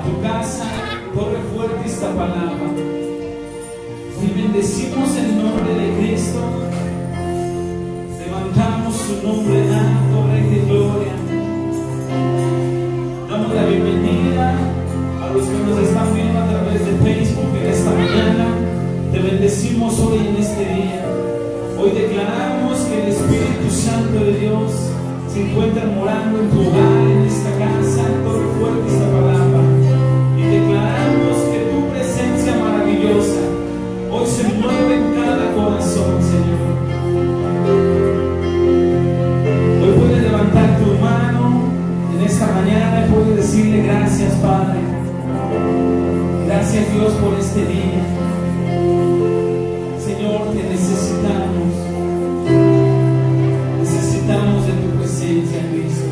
tu casa, Torre Fuerte, Iztapalapa. Y bendecimos el nombre de Cristo. Levantamos su nombre en alto, Rey de Gloria. Damos la bienvenida a los que nos están viendo a través de Facebook en esta mañana. Te bendecimos hoy en este día. Hoy declaramos que el Espíritu Santo de Dios se encuentra morando en tu hogar, en esta casa, Torre Fuerte, Iztapalapa. Y declaramos que tu presencia maravillosa hoy se mueve en cada corazón, Señor. Hoy puedes levantar tu mano en esta mañana y puedes decirle gracias, Padre. Gracias, Dios, por este día. Señor, te necesitamos. Necesitamos de tu presencia, Cristo.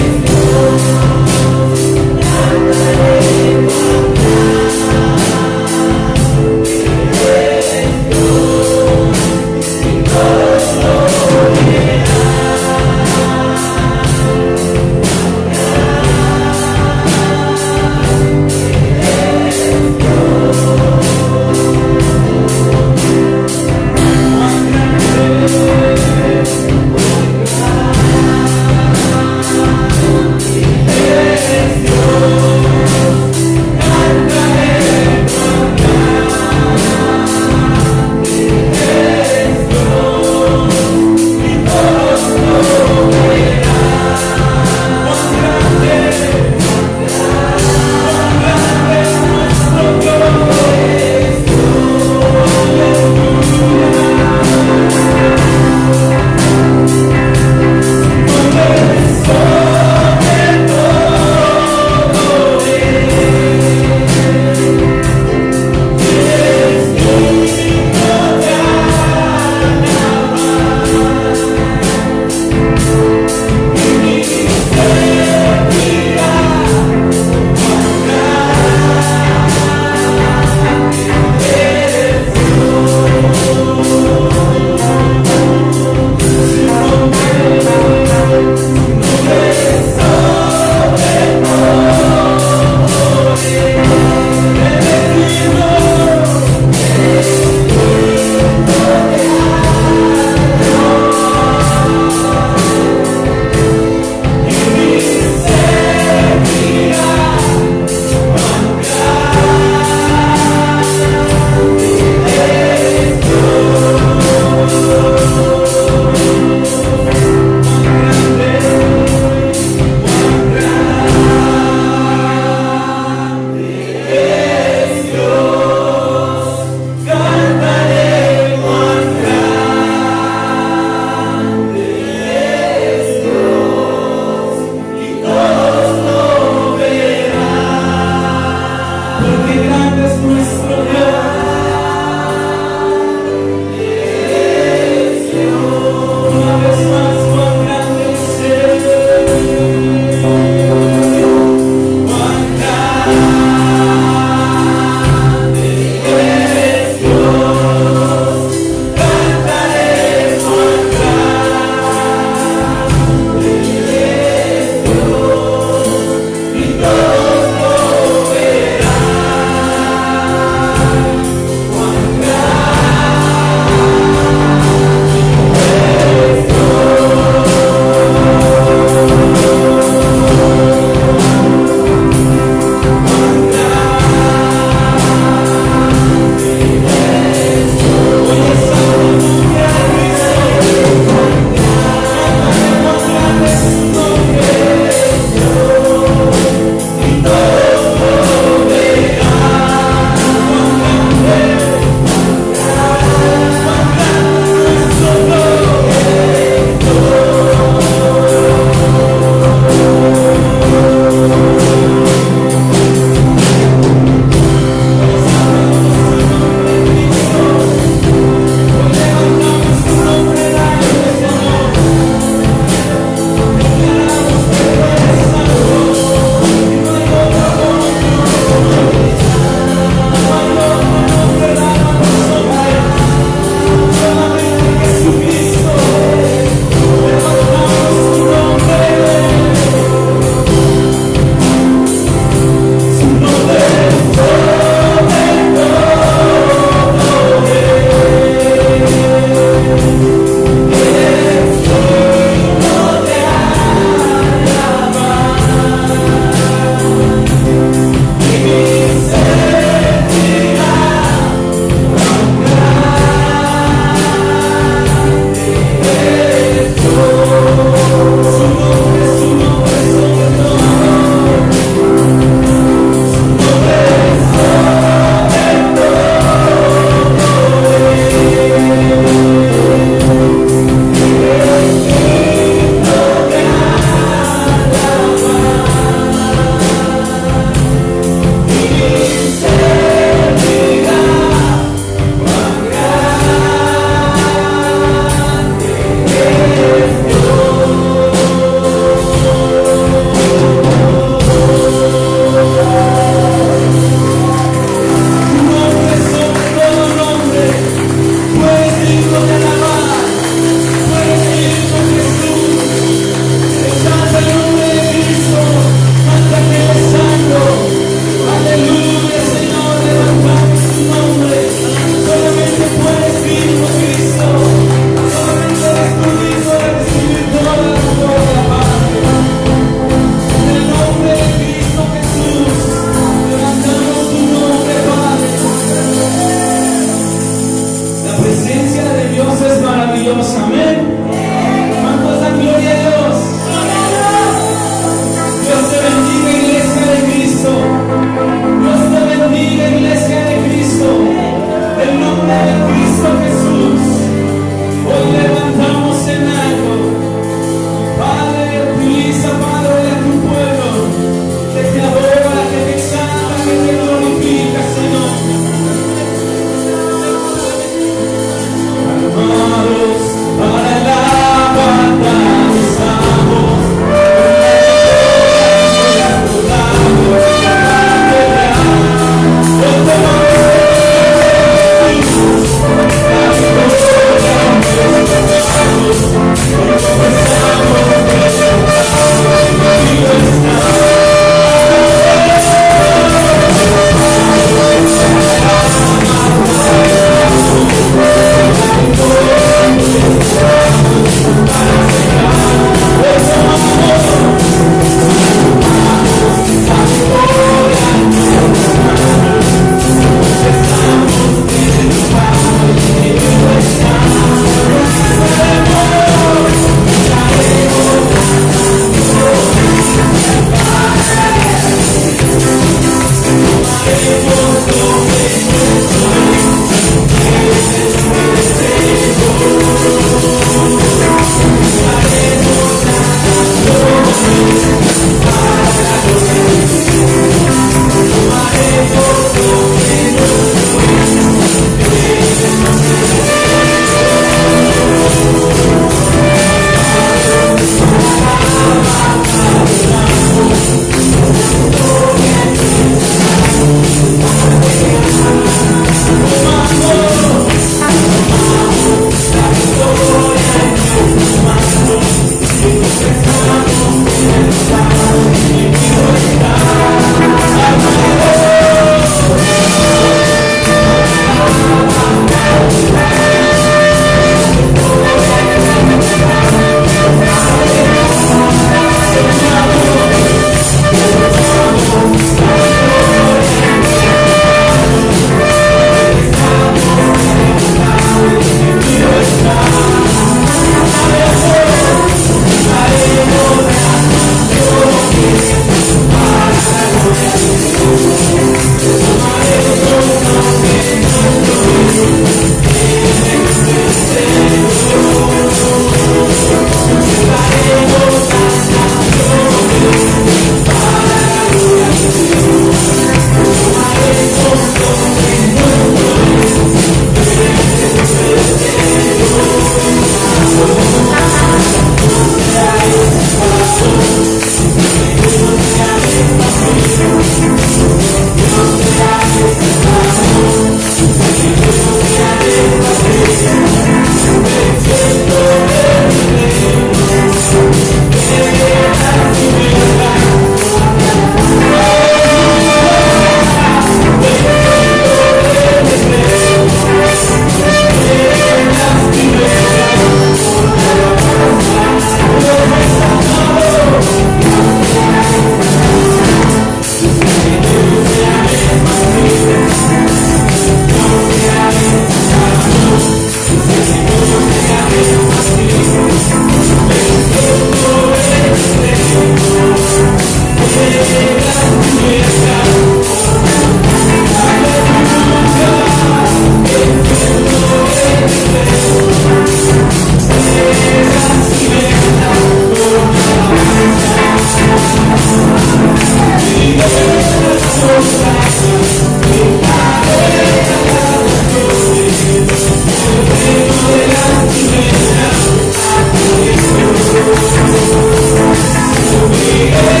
Oh,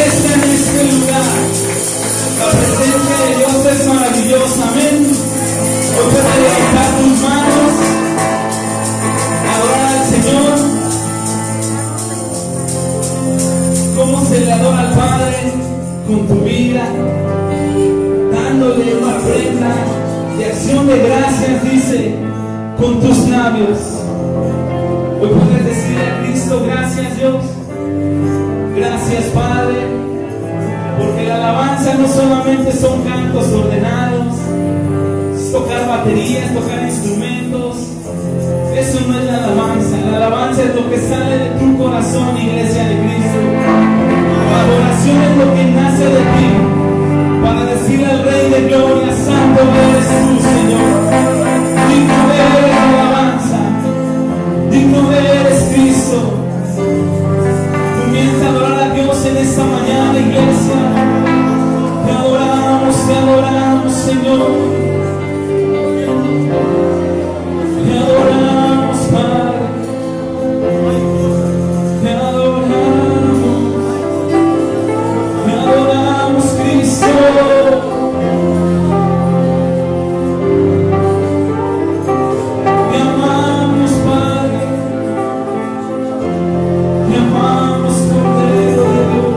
manifiesta en este lugar. La presencia de Dios es maravillosa, amén. Hoy puedes levantar tus manos, adorar al Señor. ¿Cómo se le adora al Padre? Con tu vida, dándole una ofrenda de acción de gracias, dice, con tus labios. Hoy puedes decirle a Cristo: gracias Dios, gracias Padre, porque la alabanza no solamente son cantos ordenados, es tocar baterías, tocar instrumentos. Eso no es la alabanza es lo que sale de tu corazón, iglesia de Cristo. La adoración es lo que nace de ti, para decirle al Rey de Gloria: santo eres tú, Señor. Digno eres la alabanza, digno eres Cristo. Comienza a adorar a Dios en esta mañana, iglesia. Te adoramos, Señor. Te adoramos, Padre. Te adoramos, Cristo. Te amamos, Padre. Te amamos, Cordero de Dios.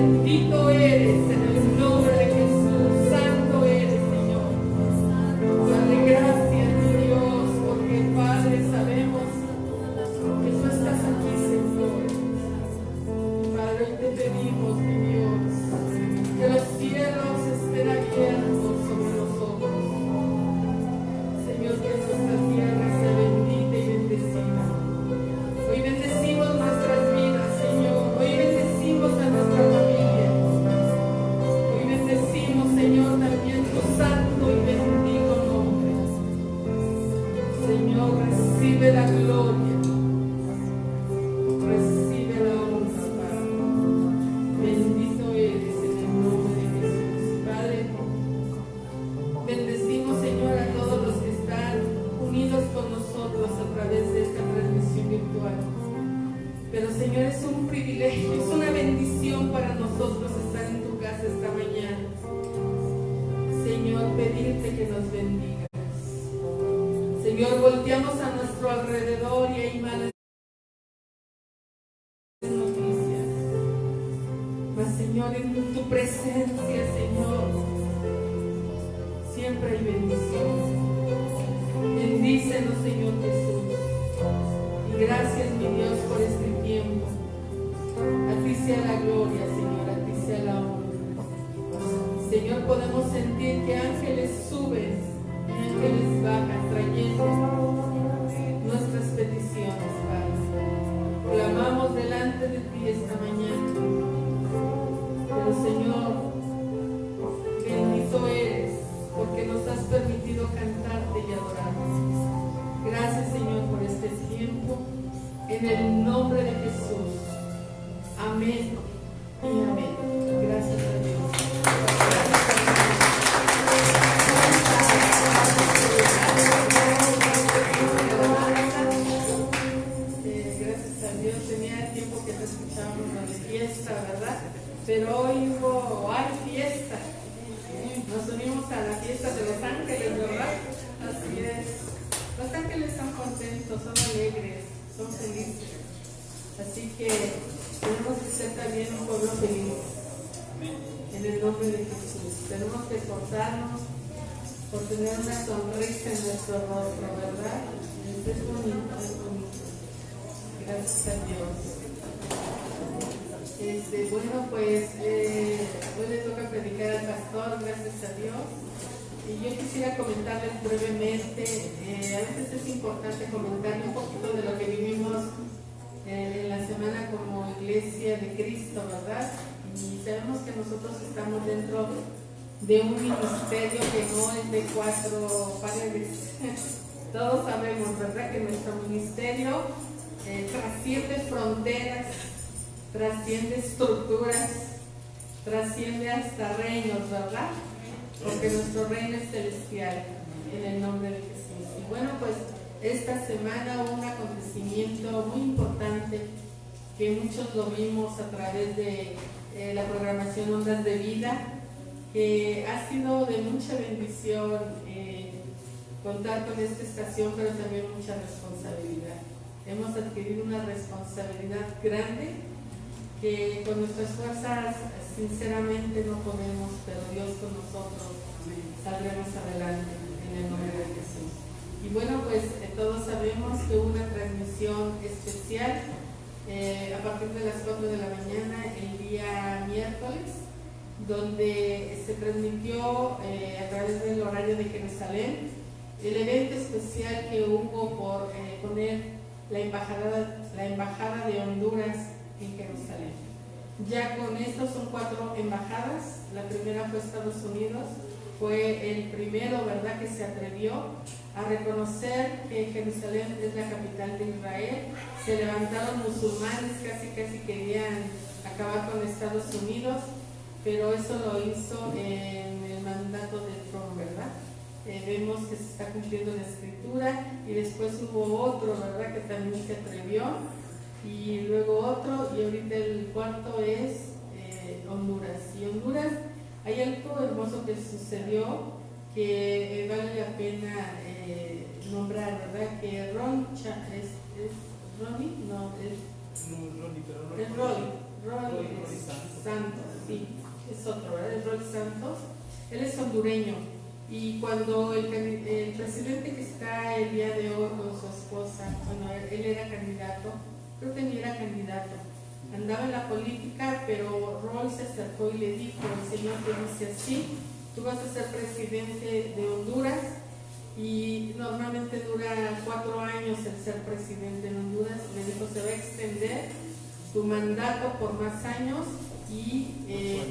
Bendito eres en el nombre de Jesús. Santo eres, Señor. Padre, gracias, mi Dios, porque Padre, sabemos que tú estás aquí, Señor. Padre, hoy te pedimos, mi Dios, que los cielos estén abiertos sobre nosotros. Señor, que nuestra tierra sea bendita y bendecida. Hoy bendecimos nuestras vidas, Señor. Hoy bendecimos a nuestra familia. Hoy bendecimos, Señor, también tu santo y bendito nombre. Señor, recibe la gloria. Recibe la honra, Padre. Bendito eres en el nombre de Jesús. Padre, bendecimos, Señor, a todos los que están unidos con nosotros a través de esta transmisión virtual. Pero, Señor, es un privilegio, es una bendición para nosotros estar en tu casa esta mañana. Señor, pedirte que nos bendigas. Señor, volteamos a nuestro alrededor y hay malas noticias. Mas, Señor, en tu presencia, Señor, siempre hay bendición. Bendícenos, Señor Jesús. Y gracias, mi Dios, por este tiempo. A ti sea la gloria, Señor, a ti sea la honra. Señor, podemos sentir que ángeles suben y ángeles bajan, trayendo nuestras peticiones, Padre. Clamamos delante de ti esta mañana. Pero, Señor, bendito eres, porque nos has permitido cantarte y adorarte. Gracias, Señor, por este tiempo. En el nombre de Jesús. Amén y amén. Gracias a Dios. Gracias a Dios. Tenía tiempo que te escuchábamos la fiesta, ¿verdad? Pero hoy hay fiesta. Nos unimos a la fiesta de los ángeles, ¿verdad? Así es. Los ángeles están contentos, son alegres, son felices. Así que tenemos que ser también un pueblo feliz. En el nombre de Jesús. Tenemos que esforzarnos por tener una sonrisa en nuestro rostro, ¿verdad? Es bonito, es bonito. Gracias a Dios. Bueno, pues hoy le toca predicar al pastor, gracias a Dios. Y yo quisiera comentarles brevemente, a veces es importante comentarle un poquito de lo que vivimos en la semana como Iglesia de Cristo, ¿verdad? Y sabemos que nosotros estamos dentro de un ministerio que no es de 4 paredes. Todos sabemos, ¿verdad?, que nuestro ministerio trasciende fronteras, trasciende estructuras, trasciende hasta reinos, ¿verdad? Porque nuestro reino es celestial, en el nombre de Jesús. Y bueno, pues esta semana hubo un acontecimiento muy importante que muchos lo vimos a través de la programación Ondas de Vida, que ha sido de mucha bendición contar con esta estación, pero también mucha responsabilidad. Hemos adquirido una responsabilidad grande que con nuestras fuerzas sinceramente no podemos, pero Dios con nosotros saldremos adelante en el nombre de Jesús. Y bueno, pues todos sabemos que hubo una transmisión especial a partir de las 4 de la mañana el día miércoles, donde se transmitió a través del horario de Jerusalén el evento especial que hubo por poner la embajada de Honduras en Jerusalén. Ya con esto son 4 embajadas. La primera fue Estados Unidos, fue el primero, ¿verdad?, que se atrevió a reconocer que Jerusalén es la capital de Israel. Se levantaron musulmanes, casi querían acabar con Estados Unidos, pero eso lo hizo en el mandato de Trump, ¿verdad? Vemos que se está cumpliendo la escritura, y después hubo otro, ¿verdad?, que también se atrevió, y luego otro, y ahorita el cuarto es Honduras. Y Honduras, hay algo hermoso que sucedió que vale la pena nombrar, ¿verdad? Que Ronnie Santos, es otro, ¿verdad? Es Roy Santos. Él es hondureño. Y cuando el presidente que está el día de hoy con su esposa, bueno, él era candidato, creo que ni era candidato, andaba en la política, pero Roy se acercó y le dijo: el Señor te dice así, tú vas a ser presidente de Honduras, y normalmente dura 4 años el ser presidente en Honduras. Le dijo: se va a extender tu mandato por más años, y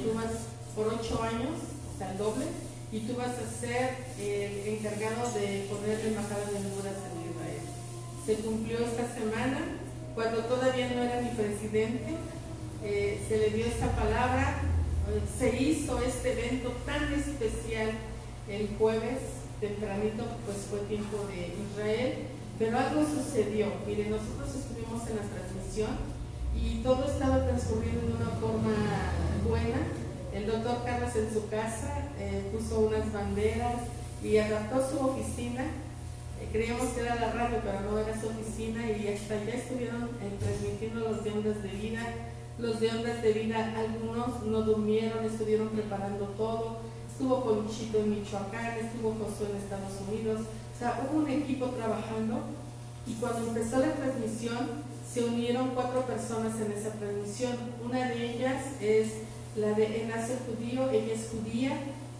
tú vas por 8 años, o sea, el doble, y tú vas a ser el encargado de poner la embajada de Honduras en Israel. Se cumplió esta semana, cuando todavía no era ni presidente, se le dio esa palabra, se hizo este evento tan especial el jueves, tempranito, pues fue tiempo de Israel, pero algo sucedió. Mire, nosotros estuvimos en la transmisión y todo estaba transcurriendo de una forma buena. El doctor Carlos en su casa puso unas banderas y adaptó su oficina. Creíamos que era la radio, pero no era su oficina, y hasta ya estuvieron transmitiendo los de Ondas de Vida. Los de Ondas de Vida, algunos no durmieron, estuvieron preparando todo. Estuvo Ponchito en Michoacán, estuvo Josué en Estados Unidos. O sea, hubo un equipo trabajando, y cuando empezó la transmisión se unieron 4 personas en esa transmisión. Una de ellas es la de Enlace Judío. Ella es judía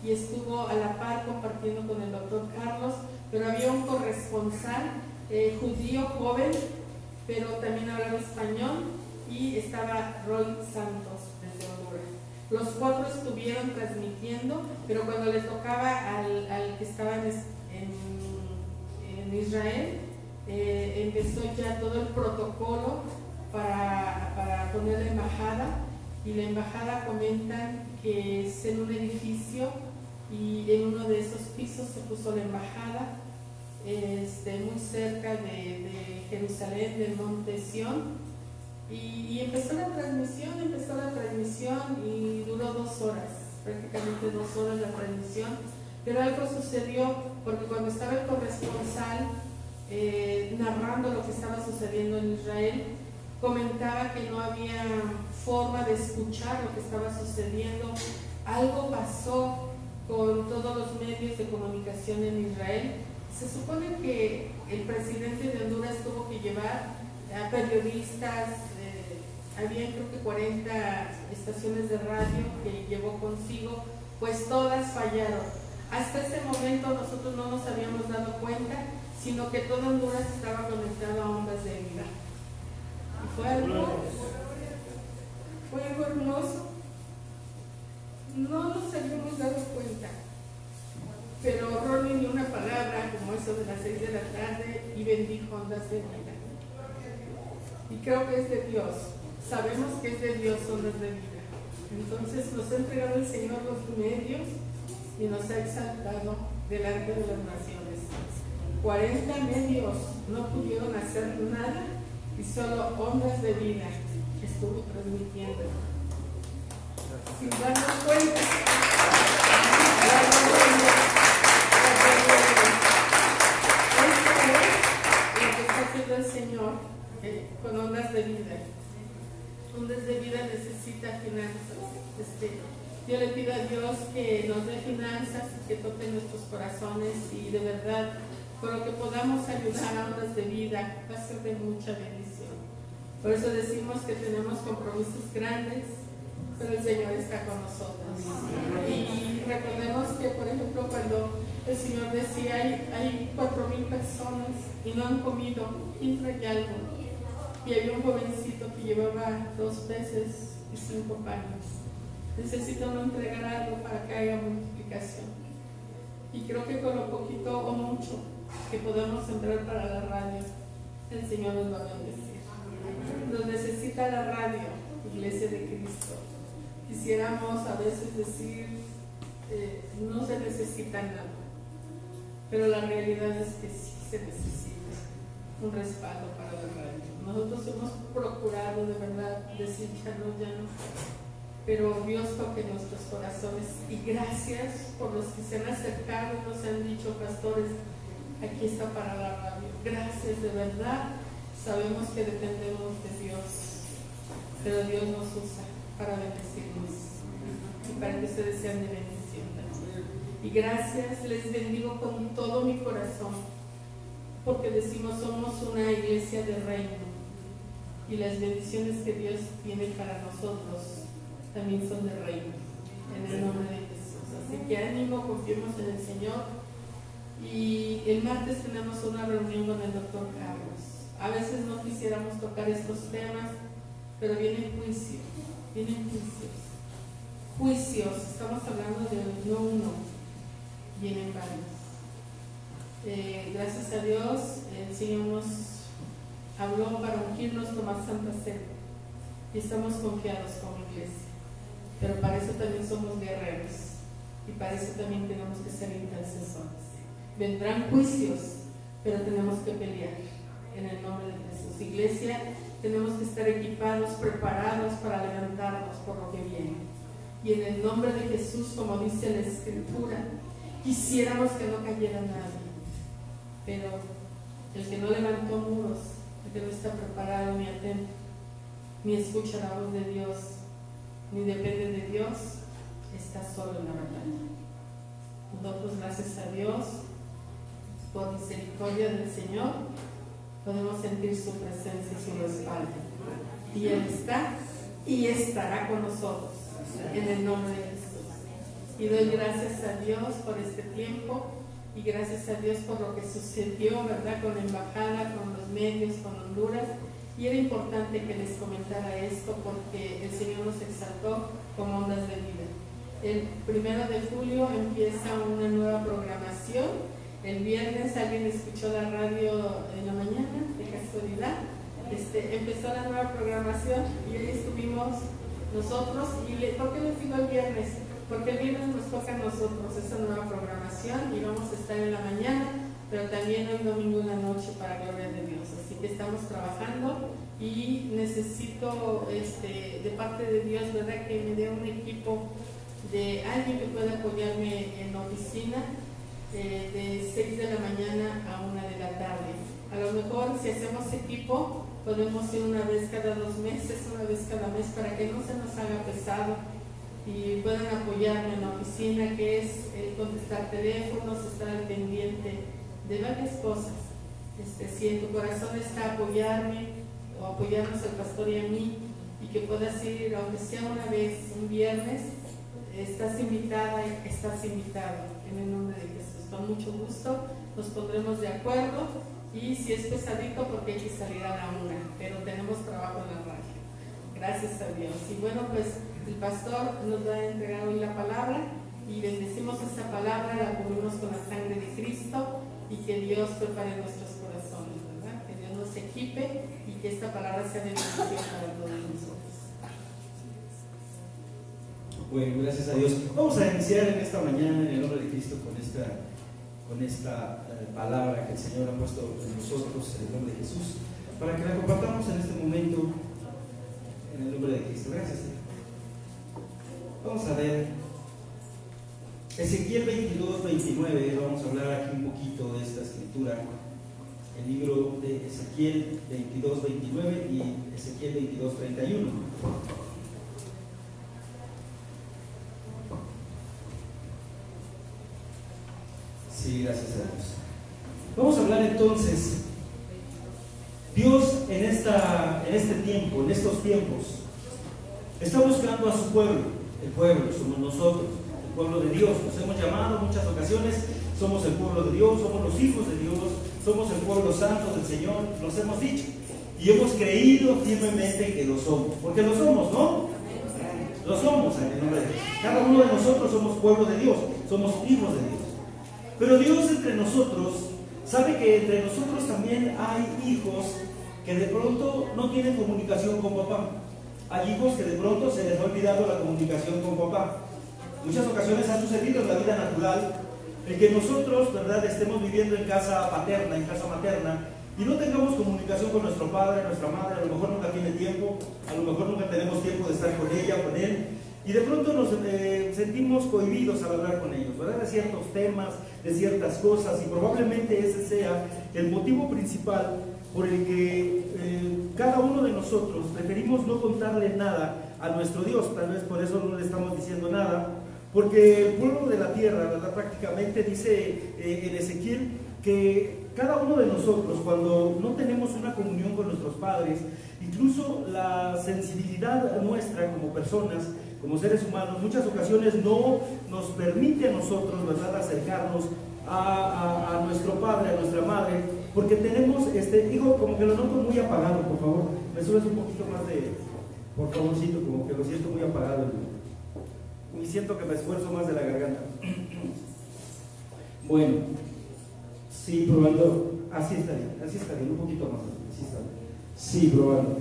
y estuvo a la par compartiendo con el doctor Carlos, pero había un corresponsal judío joven, pero también hablaba español, y estaba Roy Santos desde Honduras. Los 4 estuvieron transmitiendo, pero cuando les tocaba al que estaba en Israel, empezó ya todo el protocolo para poner la embajada. Y la embajada comentan que es en un edificio, y en uno de esos pisos se puso la embajada, muy cerca de Jerusalén, del monte Sión, y empezó la transmisión y duró 2 horas, prácticamente 2 horas la transmisión. Pero algo sucedió, porque cuando estaba el corresponsal narrando lo que estaba sucediendo en Israel, comentaba que no había forma de escuchar lo que estaba sucediendo. Algo pasó con todos los medios de comunicación en Israel. Se supone que el presidente de Honduras tuvo que llevar a periodistas, había creo que 40 estaciones de radio que llevó consigo, pues todas fallaron. Hasta ese momento nosotros no nos habíamos dado cuenta, sino que todo Honduras estaba conectado a Ondas de Vida. Y fue algo hermoso. No nos habíamos dado cuenta, pero Ronnie dio una palabra como eso de las 6 de la tarde y bendijo Ondas de Vida. Y creo que es de Dios. Sabemos que es de Dios Ondas de Vida. Entonces nos ha entregado el Señor los medios y nos ha exaltado delante de las naciones. 40 medios no pudieron hacer nada, y solo Ondas de Vida estuvo transmitiendo. Sin darnos cuenta. Esto es lo que está haciendo el Señor con Ondas de Vida. Ondas de Vida necesita finanzas. Yo le pido a Dios que nos dé finanzas, que toque nuestros corazones, y de verdad, con lo que podamos ayudar a Ondas de Vida, va a ser de mucha bendición. Por eso decimos que tenemos compromisos grandes, pero el Señor está con nosotros. Y recordemos que, por ejemplo, cuando el Señor decía hay 4,000 personas y no han comido, ¿quién trae algo? Y había un jovencito que llevaba 2 peces y 5 panes. Necesito no entregar algo para que haya multiplicación. Y creo que con lo poquito o mucho que podemos sembrar para la radio, el Señor nos va a bendecir. Nos necesita la radio, Iglesia de Cristo. Quisiéramos a veces decir, no se necesita nada, pero la realidad es que sí se necesita un respaldo para la radio. Nosotros hemos procurado de verdad decir ya no, pero Dios toque nuestros corazones, y gracias por los que se han acercado y nos han dicho: pastores, aquí está para la radio. Gracias, de verdad. Sabemos que dependemos de Dios, pero Dios nos usa para bendecirnos. Y para que ustedes sean de bendición. Y gracias, les bendigo con todo mi corazón, porque decimos somos una iglesia de reino y las bendiciones que Dios tiene para nosotros también son de reino, en el nombre de Jesús. Así que ánimo, confiemos en el Señor. Y el martes tenemos una reunión con el doctor Carlos. A veces no quisiéramos tocar estos temas, pero vienen juicios, estamos hablando de no uno, vienen varios. Gracias a Dios, el Señor nos habló para ungirnos, tomar santa cena, y estamos confiados como iglesia, pero para eso también somos guerreros, y para eso también tenemos que ser intercesores. Vendrán juicios, pero tenemos que pelear en el nombre de Jesús. Iglesia, tenemos que estar equipados, preparados para levantarnos por lo que viene. Y en el nombre de Jesús, como dice la Escritura, quisiéramos que no cayera nadie, pero el que no levantó muros, el que no está preparado ni atento, ni escucha la voz de Dios, ni depende de Dios, está solo en la batalla. Nosotros, gracias a Dios, por misericordia del Señor, podemos sentir su presencia y su respaldo. Y Él está y estará con nosotros, en el nombre de Jesús. Y doy gracias a Dios por este tiempo, y gracias a Dios por lo que sucedió, ¿verdad?, con la embajada, con los medios, con Honduras. Y era importante que les comentara esto porque el Señor nos exaltó como ondas de vida. El 1 de julio empieza una nueva programación. El viernes alguien escuchó la radio en la mañana, de casualidad. Empezó la nueva programación y ahí estuvimos nosotros. ¿Por qué les digo el viernes? Porque el viernes nos toca a nosotros esa nueva programación y vamos a estar en la mañana, pero también hoy domingo en la noche para gloria de Dios. Así que estamos trabajando y necesito de parte de Dios, ¿verdad?, que me dé un equipo de alguien que pueda apoyarme en la oficina de 6 de la mañana a 1 de la tarde. A lo mejor si hacemos equipo podemos ir una vez cada 2 meses, una vez cada mes, para que no se nos haga pesado y puedan apoyarme en la oficina, que es contestar teléfonos, estar al pendiente de varias cosas. Si en tu corazón está apoyarme o apoyarnos al pastor y a mí, y que puedas ir, aunque sea una vez, un viernes, estás invitada, estás invitado, en el nombre de Jesús. Con mucho gusto nos pondremos de acuerdo, y si es pesadito porque hay que salir a la 1, pero tenemos trabajo en la radio, gracias a Dios. Y bueno, pues el pastor nos va a entregar hoy la palabra y bendecimos esa palabra, la cubrimos con la sangre de Cristo, y que Dios prepare nuestros corazones, ¿verdad? Que Dios nos equipe y que esta palabra sea de bendición para todos nosotros. Bueno, gracias a Dios. Vamos a iniciar en esta mañana en el nombre de Cristo con esta palabra que el Señor ha puesto en nosotros en el nombre de Jesús, para que la compartamos en este momento en el nombre de Cristo. Gracias, Señor. Vamos a ver Ezequiel 22, 29. Vamos a hablar aquí un poquito de esta escritura, el libro de Ezequiel 22, 29 y Ezequiel 22, 31. Sí, gracias a Dios. Vamos a hablar entonces, Dios en este tiempo, en estos tiempos, está buscando a su pueblo. El pueblo somos nosotros, el pueblo de Dios. Nos hemos llamado en muchas ocasiones, somos el pueblo de Dios, somos los hijos de Dios, somos el pueblo santo del Señor, nos hemos dicho. Y hemos creído firmemente que lo somos, porque lo somos, ¿no? Lo somos en el nombre de Dios. Cada uno de nosotros somos pueblo de Dios, somos hijos de Dios. Pero Dios entre nosotros sabe que entre nosotros también hay hijos que de pronto no tienen comunicación con papá. Hay hijos que de pronto se les ha olvidado la comunicación con papá. Muchas ocasiones ha sucedido en la vida natural el que nosotros, ¿verdad?, estemos viviendo en casa paterna, en casa materna, y no tengamos comunicación con nuestro padre, nuestra madre. A lo mejor nunca tiene tiempo, a lo mejor nunca tenemos tiempo de estar con ella, con él, y de pronto nos sentimos cohibidos al hablar con ellos, ¿verdad?, de ciertos temas, de ciertas cosas, y probablemente ese sea el motivo principal por el que cada uno de nosotros preferimos no contarle nada a nuestro Dios. Tal vez por eso no le estamos diciendo nada, porque el pueblo de la tierra, ¿verdad? Prácticamente dice en Ezequiel que cada uno de nosotros, cuando no tenemos una comunión con nuestros padres, incluso la sensibilidad nuestra como personas, como seres humanos, muchas ocasiones no nos permite a nosotros, ¿verdad?, acercarnos a nuestro padre, a nuestra madre, porque tenemos, hijo, como que lo noto muy apagado, por favor, me subes un poquito más por favorcito, como que lo siento muy apagado, y siento que me esfuerzo más de la garganta. Bueno, sí, probando, así está bien, un poquito más, así está bien. Sí, probando,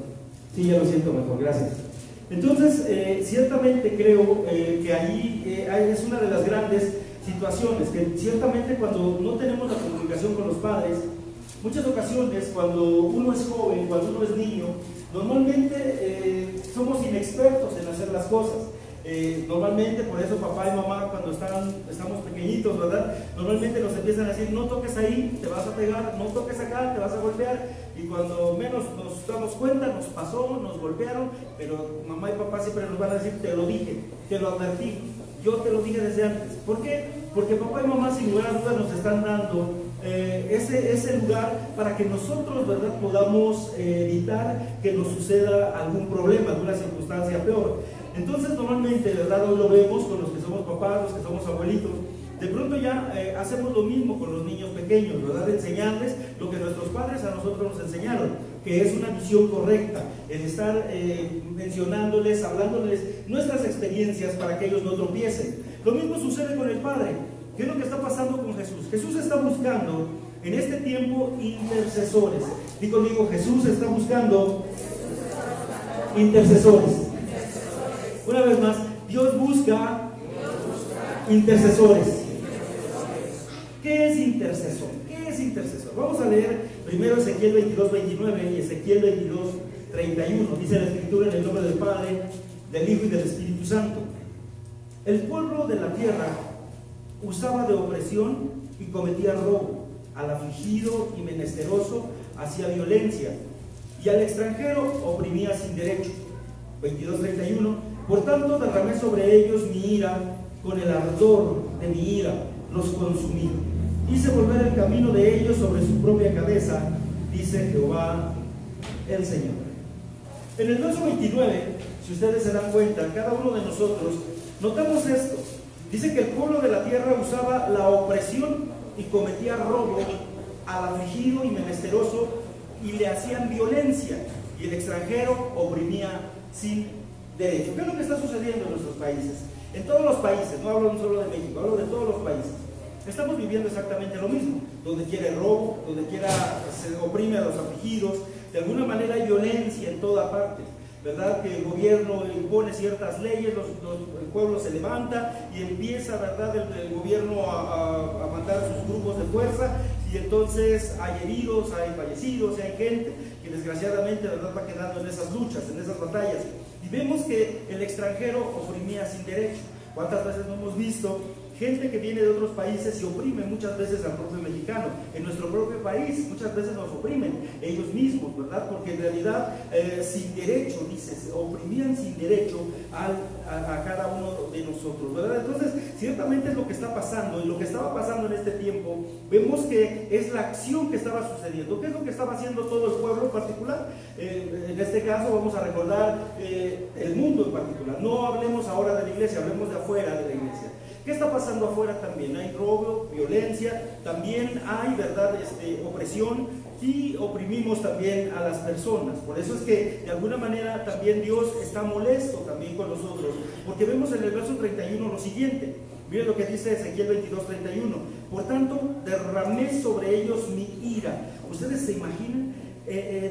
sí, ya lo siento mejor, gracias. Entonces, ciertamente creo que ahí es una de las grandes situaciones, que ciertamente cuando no tenemos la comunicación con los padres, muchas ocasiones cuando uno es joven, cuando uno es niño, normalmente somos inexpertos en hacer las cosas. Normalmente, por eso papá y mamá cuando estamos pequeñitos, ¿verdad? Normalmente nos empiezan a decir, no toques ahí, te vas a pegar, no toques acá, te vas a golpear, y cuando menos nos damos cuenta, nos pasó, nos golpearon, pero mamá y papá siempre nos van a decir, te lo dije, te lo advertí, yo te lo dije desde antes. ¿Por qué? Porque papá y mamá sin lugar a dudas nos están dando ese lugar para que nosotros, ¿verdad?, podamos evitar que nos suceda algún problema, alguna circunstancia peor. Entonces normalmente, ¿verdad?, hoy lo vemos con los que somos papás, los que somos abuelitos, de pronto ya hacemos lo mismo con los niños pequeños, ¿verdad?, de enseñarles lo que nuestros padres a nosotros nos enseñaron, que es una visión correcta, el estar mencionándoles, hablándoles nuestras experiencias para que ellos no tropiecen. Lo mismo sucede con el Padre. ¿Qué es lo que está pasando con Jesús? Jesús está buscando en este tiempo intercesores. Di conmigo, Jesús está buscando intercesores. Una vez más, Dios busca intercesores. ¿Qué es intercesor? ¿Qué es intercesor? Vamos a leer primero Ezequiel 22:29 y Ezequiel 22:31. Dice la Escritura en el nombre del Padre, del Hijo y del Espíritu Santo. El pueblo de la tierra usaba de opresión y cometía robo, al afligido y menesteroso hacía violencia, y al extranjero oprimía sin derecho. 22:31. Por tanto derramé sobre ellos mi ira, con el ardor de mi ira los consumí. Hice volver el camino de ellos sobre su propia cabeza, dice Jehová el Señor. En el verso 29, si ustedes se dan cuenta, cada uno de nosotros notamos esto. Dice que el pueblo de la tierra usaba la opresión y cometía robo al afligido y menesteroso, y le hacían violencia, y el extranjero oprimía sin derecho. ¿Qué es lo que está sucediendo en nuestros países? En todos los países, no hablo solo de México, hablo de todos los países. Estamos viviendo exactamente lo mismo. Donde quiera el robo, donde quiera se oprime a los afligidos, de alguna manera hay violencia en toda parte, ¿verdad? Que el gobierno impone ciertas leyes, el pueblo se levanta y empieza, ¿verdad?, el gobierno a mandar a sus grupos de fuerza, y entonces hay heridos, hay fallecidos, hay gente que desgraciadamente, ¿verdad?, va quedando en esas luchas, en esas batallas. Y vemos que el extranjero oprimía sin derecho. ¿Cuántas veces no hemos visto gente que viene de otros países y oprime muchas veces al propio mexicano? En nuestro propio país muchas veces nos oprimen ellos mismos, ¿verdad? Porque en realidad sin derecho, dices, oprimían sin derecho a cada uno de nosotros, ¿verdad? Entonces ciertamente es lo que está pasando, y lo que estaba pasando en este tiempo, vemos que es la acción que estaba sucediendo. ¿Qué es lo que estaba haciendo todo el pueblo en particular? En este caso vamos a recordar el mundo en particular. No hablemos ahora de la iglesia, hablemos de afuera de la iglesia. ¿Qué está pasando afuera también? Hay robo, violencia, también hay, ¿verdad?, opresión, y oprimimos también a las personas. Por eso es que de alguna manera también Dios está molesto también con nosotros, porque vemos en el verso 31 lo siguiente. Miren lo que dice Ezequiel 22:31. Por tanto derramé sobre ellos mi ira. ¿Ustedes se imaginan?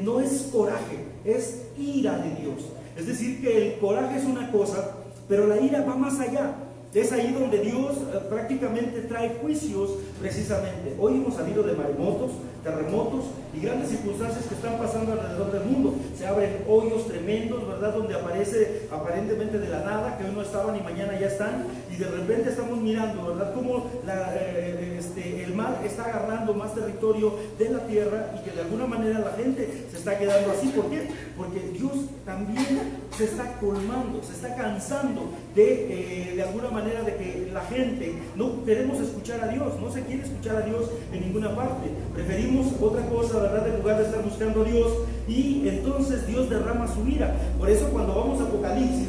No es coraje, es ira de Dios. Es decir, que el coraje es una cosa, pero la ira va más allá. Es ahí donde Dios prácticamente trae juicios precisamente. Hoy hemos salido de maremotos, terremotos y grandes circunstancias que están pasando alrededor del mundo. Se abren hoyos tremendos, ¿verdad?, donde aparece aparentemente de la nada, que hoy no estaban y mañana ya están, y de repente estamos mirando, ¿verdad?, cómo el mar está agarrando más territorio de la tierra, y que de alguna manera la gente se está quedando así. ¿Por qué? Porque Dios también se está colmando, se está cansando de alguna manera de que la gente no queremos escuchar a Dios, no se quiere escuchar a Dios en ninguna parte. Preferimos otra cosa, ¿verdad? En lugar de estar buscando a Dios, y entonces Dios derrama su ira. Por eso cuando vamos a Apocalipsis,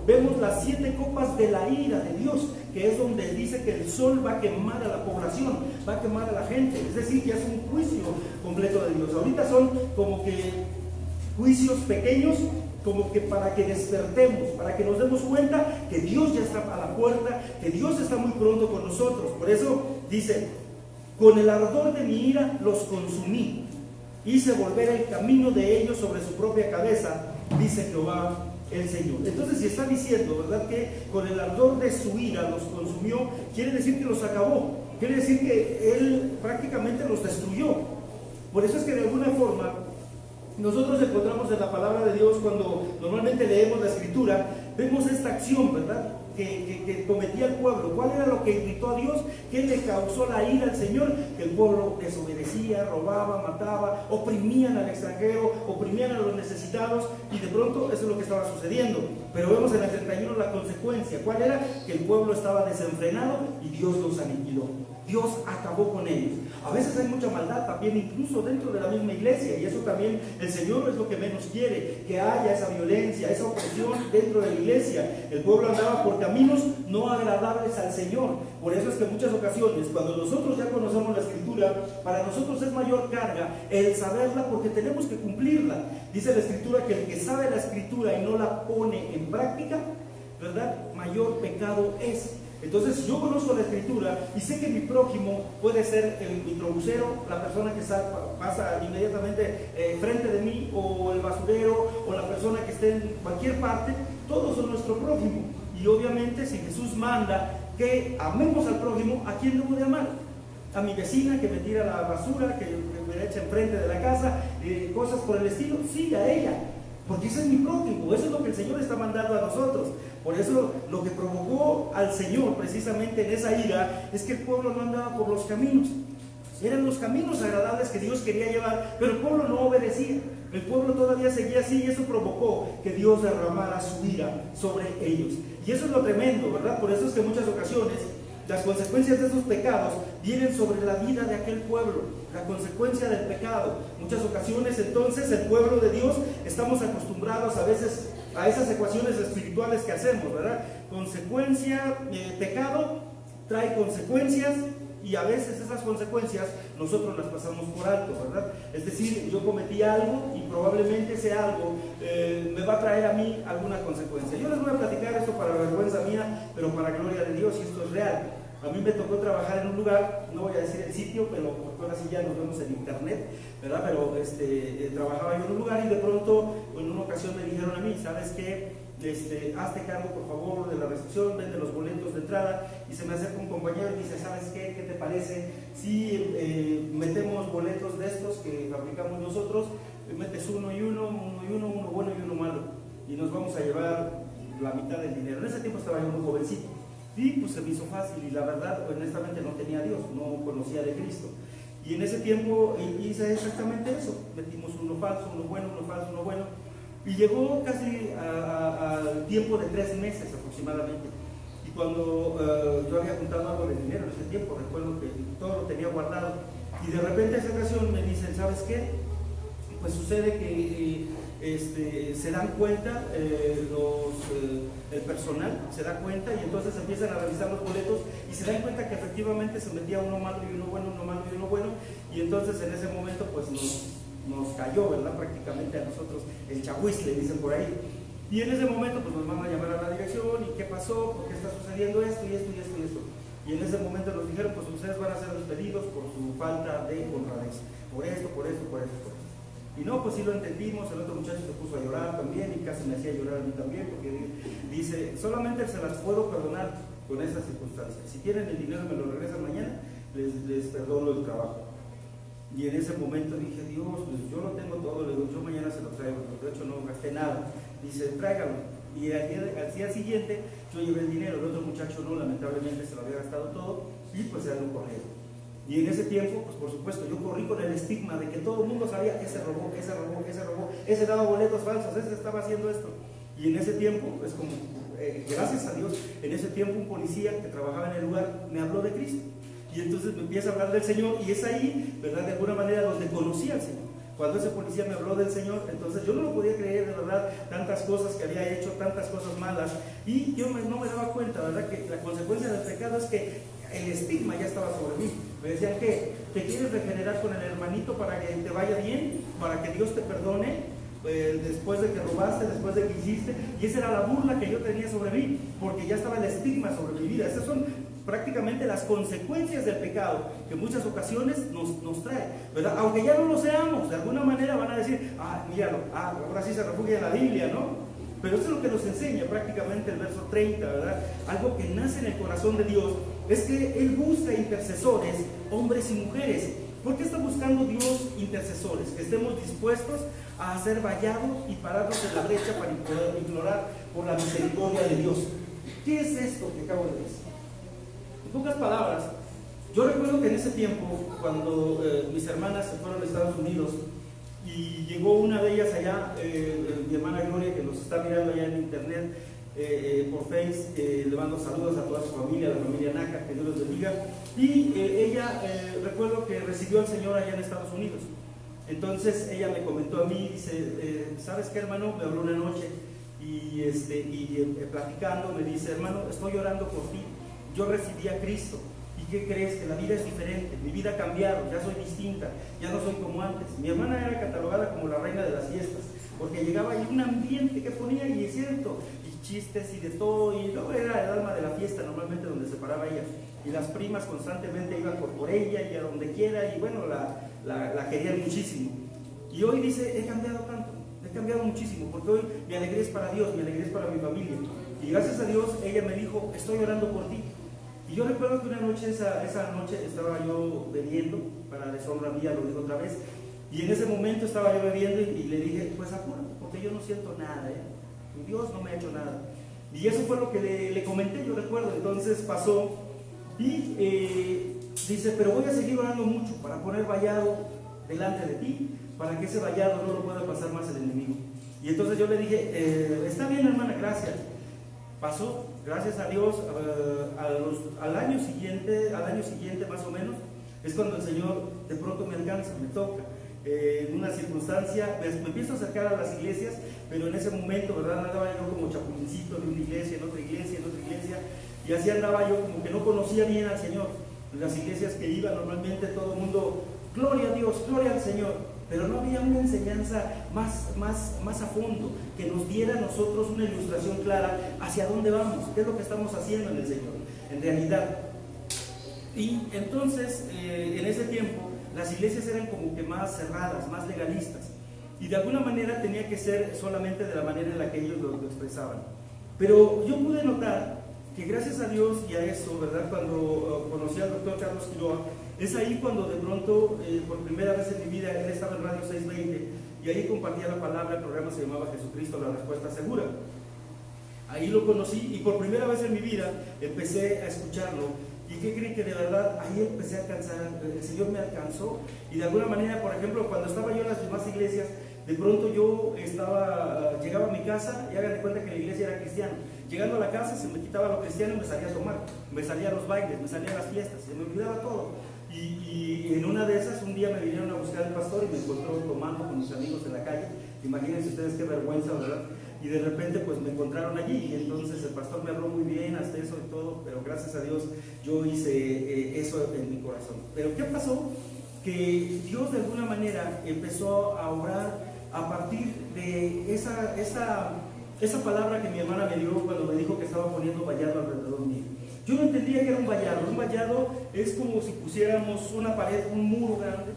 vemos las 7 copas de la ira de Dios, que es donde dice que el sol va a quemar a la población, va a quemar a la gente, es decir, que es un juicio completo de Dios. Ahorita son como que juicios pequeños, como que para que despertemos, para que nos demos cuenta que Dios ya está a la puerta, que Dios está muy pronto con nosotros. Por eso dice, con el ardor de mi ira los consumí, hice volver el camino de ellos sobre su propia cabeza, dice Jehová el Señor. Entonces, si está diciendo, ¿verdad?, que con el ardor de su ira los consumió, quiere decir que los acabó, quiere decir que Él prácticamente los destruyó. Por eso es que de alguna forma nosotros encontramos en la palabra de Dios, cuando normalmente leemos la Escritura, vemos esta acción, ¿verdad?, que cometía el pueblo. ¿Cuál era lo que irritó a Dios? ¿Qué le causó la ira al Señor? Que el pueblo desobedecía, robaba, mataba, oprimían al extranjero, oprimían a los necesitados, y de pronto eso es lo que estaba sucediendo. Pero vemos en el 31 la consecuencia. ¿Cuál era? Que el pueblo estaba desenfrenado y Dios los aniquiló. Dios acabó con ellos. A veces hay mucha maldad también, incluso dentro de la misma iglesia, y eso también el Señor es lo que menos quiere, que haya esa violencia, esa opresión dentro de la iglesia. El pueblo andaba por caminos no agradables al Señor. Por eso es que en muchas ocasiones, cuando nosotros ya conocemos la Escritura, para nosotros es mayor carga el saberla, porque tenemos que cumplirla. Dice la Escritura que el que sabe la Escritura y no la pone en práctica, ¿verdad?, mayor pecado es. Entonces, yo conozco la Escritura y sé que mi prójimo puede ser el microbusero, la persona que pasa inmediatamente frente de mí, o el basurero, o la persona que esté en cualquier parte. Todos son nuestro prójimo. Y obviamente, si Jesús manda que amemos al prójimo, ¿a quién debo de amar? A mi vecina que me tira la basura, que me echa enfrente de la casa, cosas por el estilo. Sí, a ella, porque ese es mi prójimo. Eso es lo que el Señor está mandando a nosotros. Por eso lo que provocó al Señor precisamente en esa ira es que el pueblo no andaba por los caminos. Eran los caminos agradables que Dios quería llevar, pero el pueblo no obedecía. El pueblo todavía seguía así, y eso provocó que Dios derramara su ira sobre ellos. Y eso es lo tremendo, ¿verdad? Por eso es que en muchas ocasiones las consecuencias de esos pecados vienen sobre la vida de aquel pueblo, la consecuencia del pecado. Muchas ocasiones entonces el pueblo de Dios estamos acostumbrados a veces a esas ecuaciones espirituales que hacemos, ¿verdad? Consecuencia, pecado trae consecuencias, y a veces esas consecuencias nosotros las pasamos por alto, ¿verdad? Es decir, yo cometí algo y probablemente ese algo me va a traer a mí alguna consecuencia. Yo les voy a platicar esto para vergüenza mía, pero para gloria de Dios, y esto es real. A mí me tocó trabajar en un lugar, no voy a decir el sitio, pero porque ahora sí ya nos vemos en internet, ¿verdad? Pero trabajaba yo en un lugar, y de pronto en una ocasión me dijeron a mí, ¿sabes qué? Hazte cargo por favor de la recepción, vende los boletos de entrada. Y se me acerca un compañero y dice, ¿sabes qué? ¿Qué te parece si metemos boletos de estos que fabricamos nosotros? Metes uno bueno y uno malo, y nos vamos a llevar la mitad del dinero. En ese tiempo estaba yo muy jovencito, y pues se me hizo fácil, y la verdad, honestamente, no tenía a Dios, no conocía de Cristo. Y en ese tiempo hice exactamente eso. Metimos uno falso, uno bueno, uno falso, uno bueno. Y llegó casi al tiempo de 3 meses aproximadamente. Y cuando yo había juntado algo de dinero en ese tiempo, recuerdo que todo lo tenía guardado. Y de repente a esa ocasión me dicen, ¿sabes qué? Pues sucede que se dan cuenta, el personal se da cuenta, y entonces empiezan a revisar los boletos y se dan cuenta que efectivamente se metía uno malo y uno bueno, uno malo y uno bueno. Y entonces en ese momento pues nos cayó, ¿verdad? Prácticamente a nosotros el chahuizle, dicen por ahí. Y en ese momento pues nos mandan a llamar a la dirección, y ¿qué pasó? ¿Por qué está sucediendo esto y esto y esto y esto? Y en ese momento nos dijeron, pues ustedes van a ser despedidos por su falta de honradez, por esto, por esto, por esto, por esto. Y no, pues sí lo entendimos. El otro muchacho se puso a llorar también, y casi me hacía llorar a mí también, porque dice, solamente se las puedo perdonar con esas circunstancias. Si quieren el dinero me lo regresan mañana, les perdono el trabajo. Y en ese momento dije, Dios, pues yo lo tengo todo, le digo, yo mañana se lo traigo, de hecho no gasté nada. Dice, tráigalo. Y al día siguiente yo llevé el dinero, el otro muchacho no, lamentablemente se lo había gastado todo, y pues ya lo corrieron. Y en ese tiempo, pues por supuesto, yo corrí con el estigma de que todo el mundo sabía que ese robó, ese daba boletos falsos, ese estaba haciendo esto. Y en ese tiempo, pues como, gracias a Dios, en ese tiempo un policía que trabajaba en el lugar me habló de Cristo. Y entonces me empieza a hablar del Señor, y es ahí, ¿verdad?, de alguna manera donde conocí al Señor. Cuando ese policía me habló del Señor, entonces yo no lo podía creer, de verdad, tantas cosas que había hecho, tantas cosas malas, y yo no me daba cuenta, ¿verdad?, que la consecuencia del pecado es que el estigma ya estaba sobre mí. Me decían que te quieres regenerar con el hermanito para que te vaya bien, para que Dios te perdone, después de que robaste, después de que hiciste, y esa era la burla que yo tenía sobre mí, porque ya estaba el estigma sobre mi vida. Esas son prácticamente las consecuencias del pecado que en muchas ocasiones nos trae, ¿verdad? Aunque ya no lo seamos, de alguna manera van a decir, míralo, ahora sí se refugia en la Biblia, ¿no? Pero eso es lo que nos enseña prácticamente el verso 30, ¿verdad? Algo que nace en el corazón de Dios es que Él busca intercesores, hombres y mujeres. ¿Por qué está buscando Dios intercesores? Que estemos dispuestos a ser vallados y pararnos en la brecha para implorar por la misericordia de Dios. ¿Qué es esto que acabo de decir? En pocas palabras, yo recuerdo que en ese tiempo, cuando mis hermanas se fueron a Estados Unidos, y llegó una de ellas allá, mi hermana Gloria, que nos está mirando allá en internet, por Face, le mando saludos a toda su familia, a la familia Naca, que Dios los bendiga. Y ella, recuerdo que recibió al Señor allá en Estados Unidos. Entonces ella me comentó a mí, dice, ¿sabes qué, hermano? Me habló una noche y platicando me dice, hermano, estoy orando por ti, yo recibí a Cristo. ¿Y qué crees? Que la vida es diferente, mi vida ha cambiado, ya soy distinta, ya no soy como antes. Mi hermana era catalogada como la reina de las fiestas, porque llegaba y un ambiente que ponía, y es cierto, y chistes y de todo, y luego era el alma de la fiesta normalmente donde se paraba ella, y las primas constantemente iban por ella y a donde quiera, y bueno, la querían muchísimo. Y hoy dice, he cambiado tanto, he cambiado muchísimo, porque hoy mi alegría es para Dios, mi alegría es para mi familia, y gracias a Dios ella me dijo, estoy orando por ti. Y yo recuerdo que una noche, esa noche estaba yo bebiendo, para deshonra mía, lo digo otra vez, y en ese momento estaba yo bebiendo y le dije, pues apúrate, porque yo no siento nada, Dios no me ha hecho nada. Y eso fue lo que le comenté, yo recuerdo. Entonces pasó y dice, pero voy a seguir orando mucho para poner vallado delante de ti, para que ese vallado no lo pueda pasar más el enemigo. Y entonces yo le dije, está bien, hermana, gracias. Pasó, gracias a Dios, al año siguiente más o menos, es cuando el Señor de pronto me alcanza, me toca. En una circunstancia, me empiezo a acercar a las iglesias, pero en ese momento, ¿verdad?, andaba yo como chapulincito de una iglesia, en otra iglesia, y así andaba yo como que no conocía bien al Señor. En las iglesias que iba, normalmente todo el mundo, gloria a Dios, gloria al Señor, pero no había una enseñanza más a fondo, que nos diera a nosotros una ilustración clara hacia dónde vamos, qué es lo que estamos haciendo en el Señor, en realidad. Y entonces, en ese tiempo, las iglesias eran como que más cerradas, más legalistas, y de alguna manera tenía que ser solamente de la manera en la que ellos lo expresaban. Pero yo pude notar que gracias a Dios y a eso, ¿verdad?, cuando conocí al doctor Carlos Quiroga, es ahí cuando de pronto, por primera vez en mi vida, él estaba en Radio 620, y ahí compartía la palabra, el programa se llamaba Jesucristo, la respuesta segura. Ahí lo conocí, y por primera vez en mi vida empecé a escucharlo. ¿Y qué creen? Que de verdad ahí empecé a alcanzar, el Señor me alcanzó, y de alguna manera, por ejemplo, cuando estaba yo en las demás iglesias, de pronto yo llegaba a mi casa y hagan de cuenta que la iglesia era cristiana. Llegando a la casa se me quitaba lo cristiano y me salía a tomar, me salía a los bailes, me salía a las fiestas, se me olvidaba todo. Y en una de esas, un día me vinieron a buscar el pastor y me encontró tomando con mis amigos en la calle. Imagínense ustedes qué vergüenza, ¿verdad? Y de repente pues me encontraron allí, y entonces el pastor me habló muy bien, hasta eso y todo, pero gracias a Dios yo hice eso en mi corazón. Pero ¿qué pasó? Que Dios de alguna manera empezó a orar a partir de esa palabra que mi hermana me dio cuando me dijo que estaba poniendo vallado alrededor mío. Yo no entendía que era un vallado. Un vallado es como si pusiéramos una pared, un muro grande,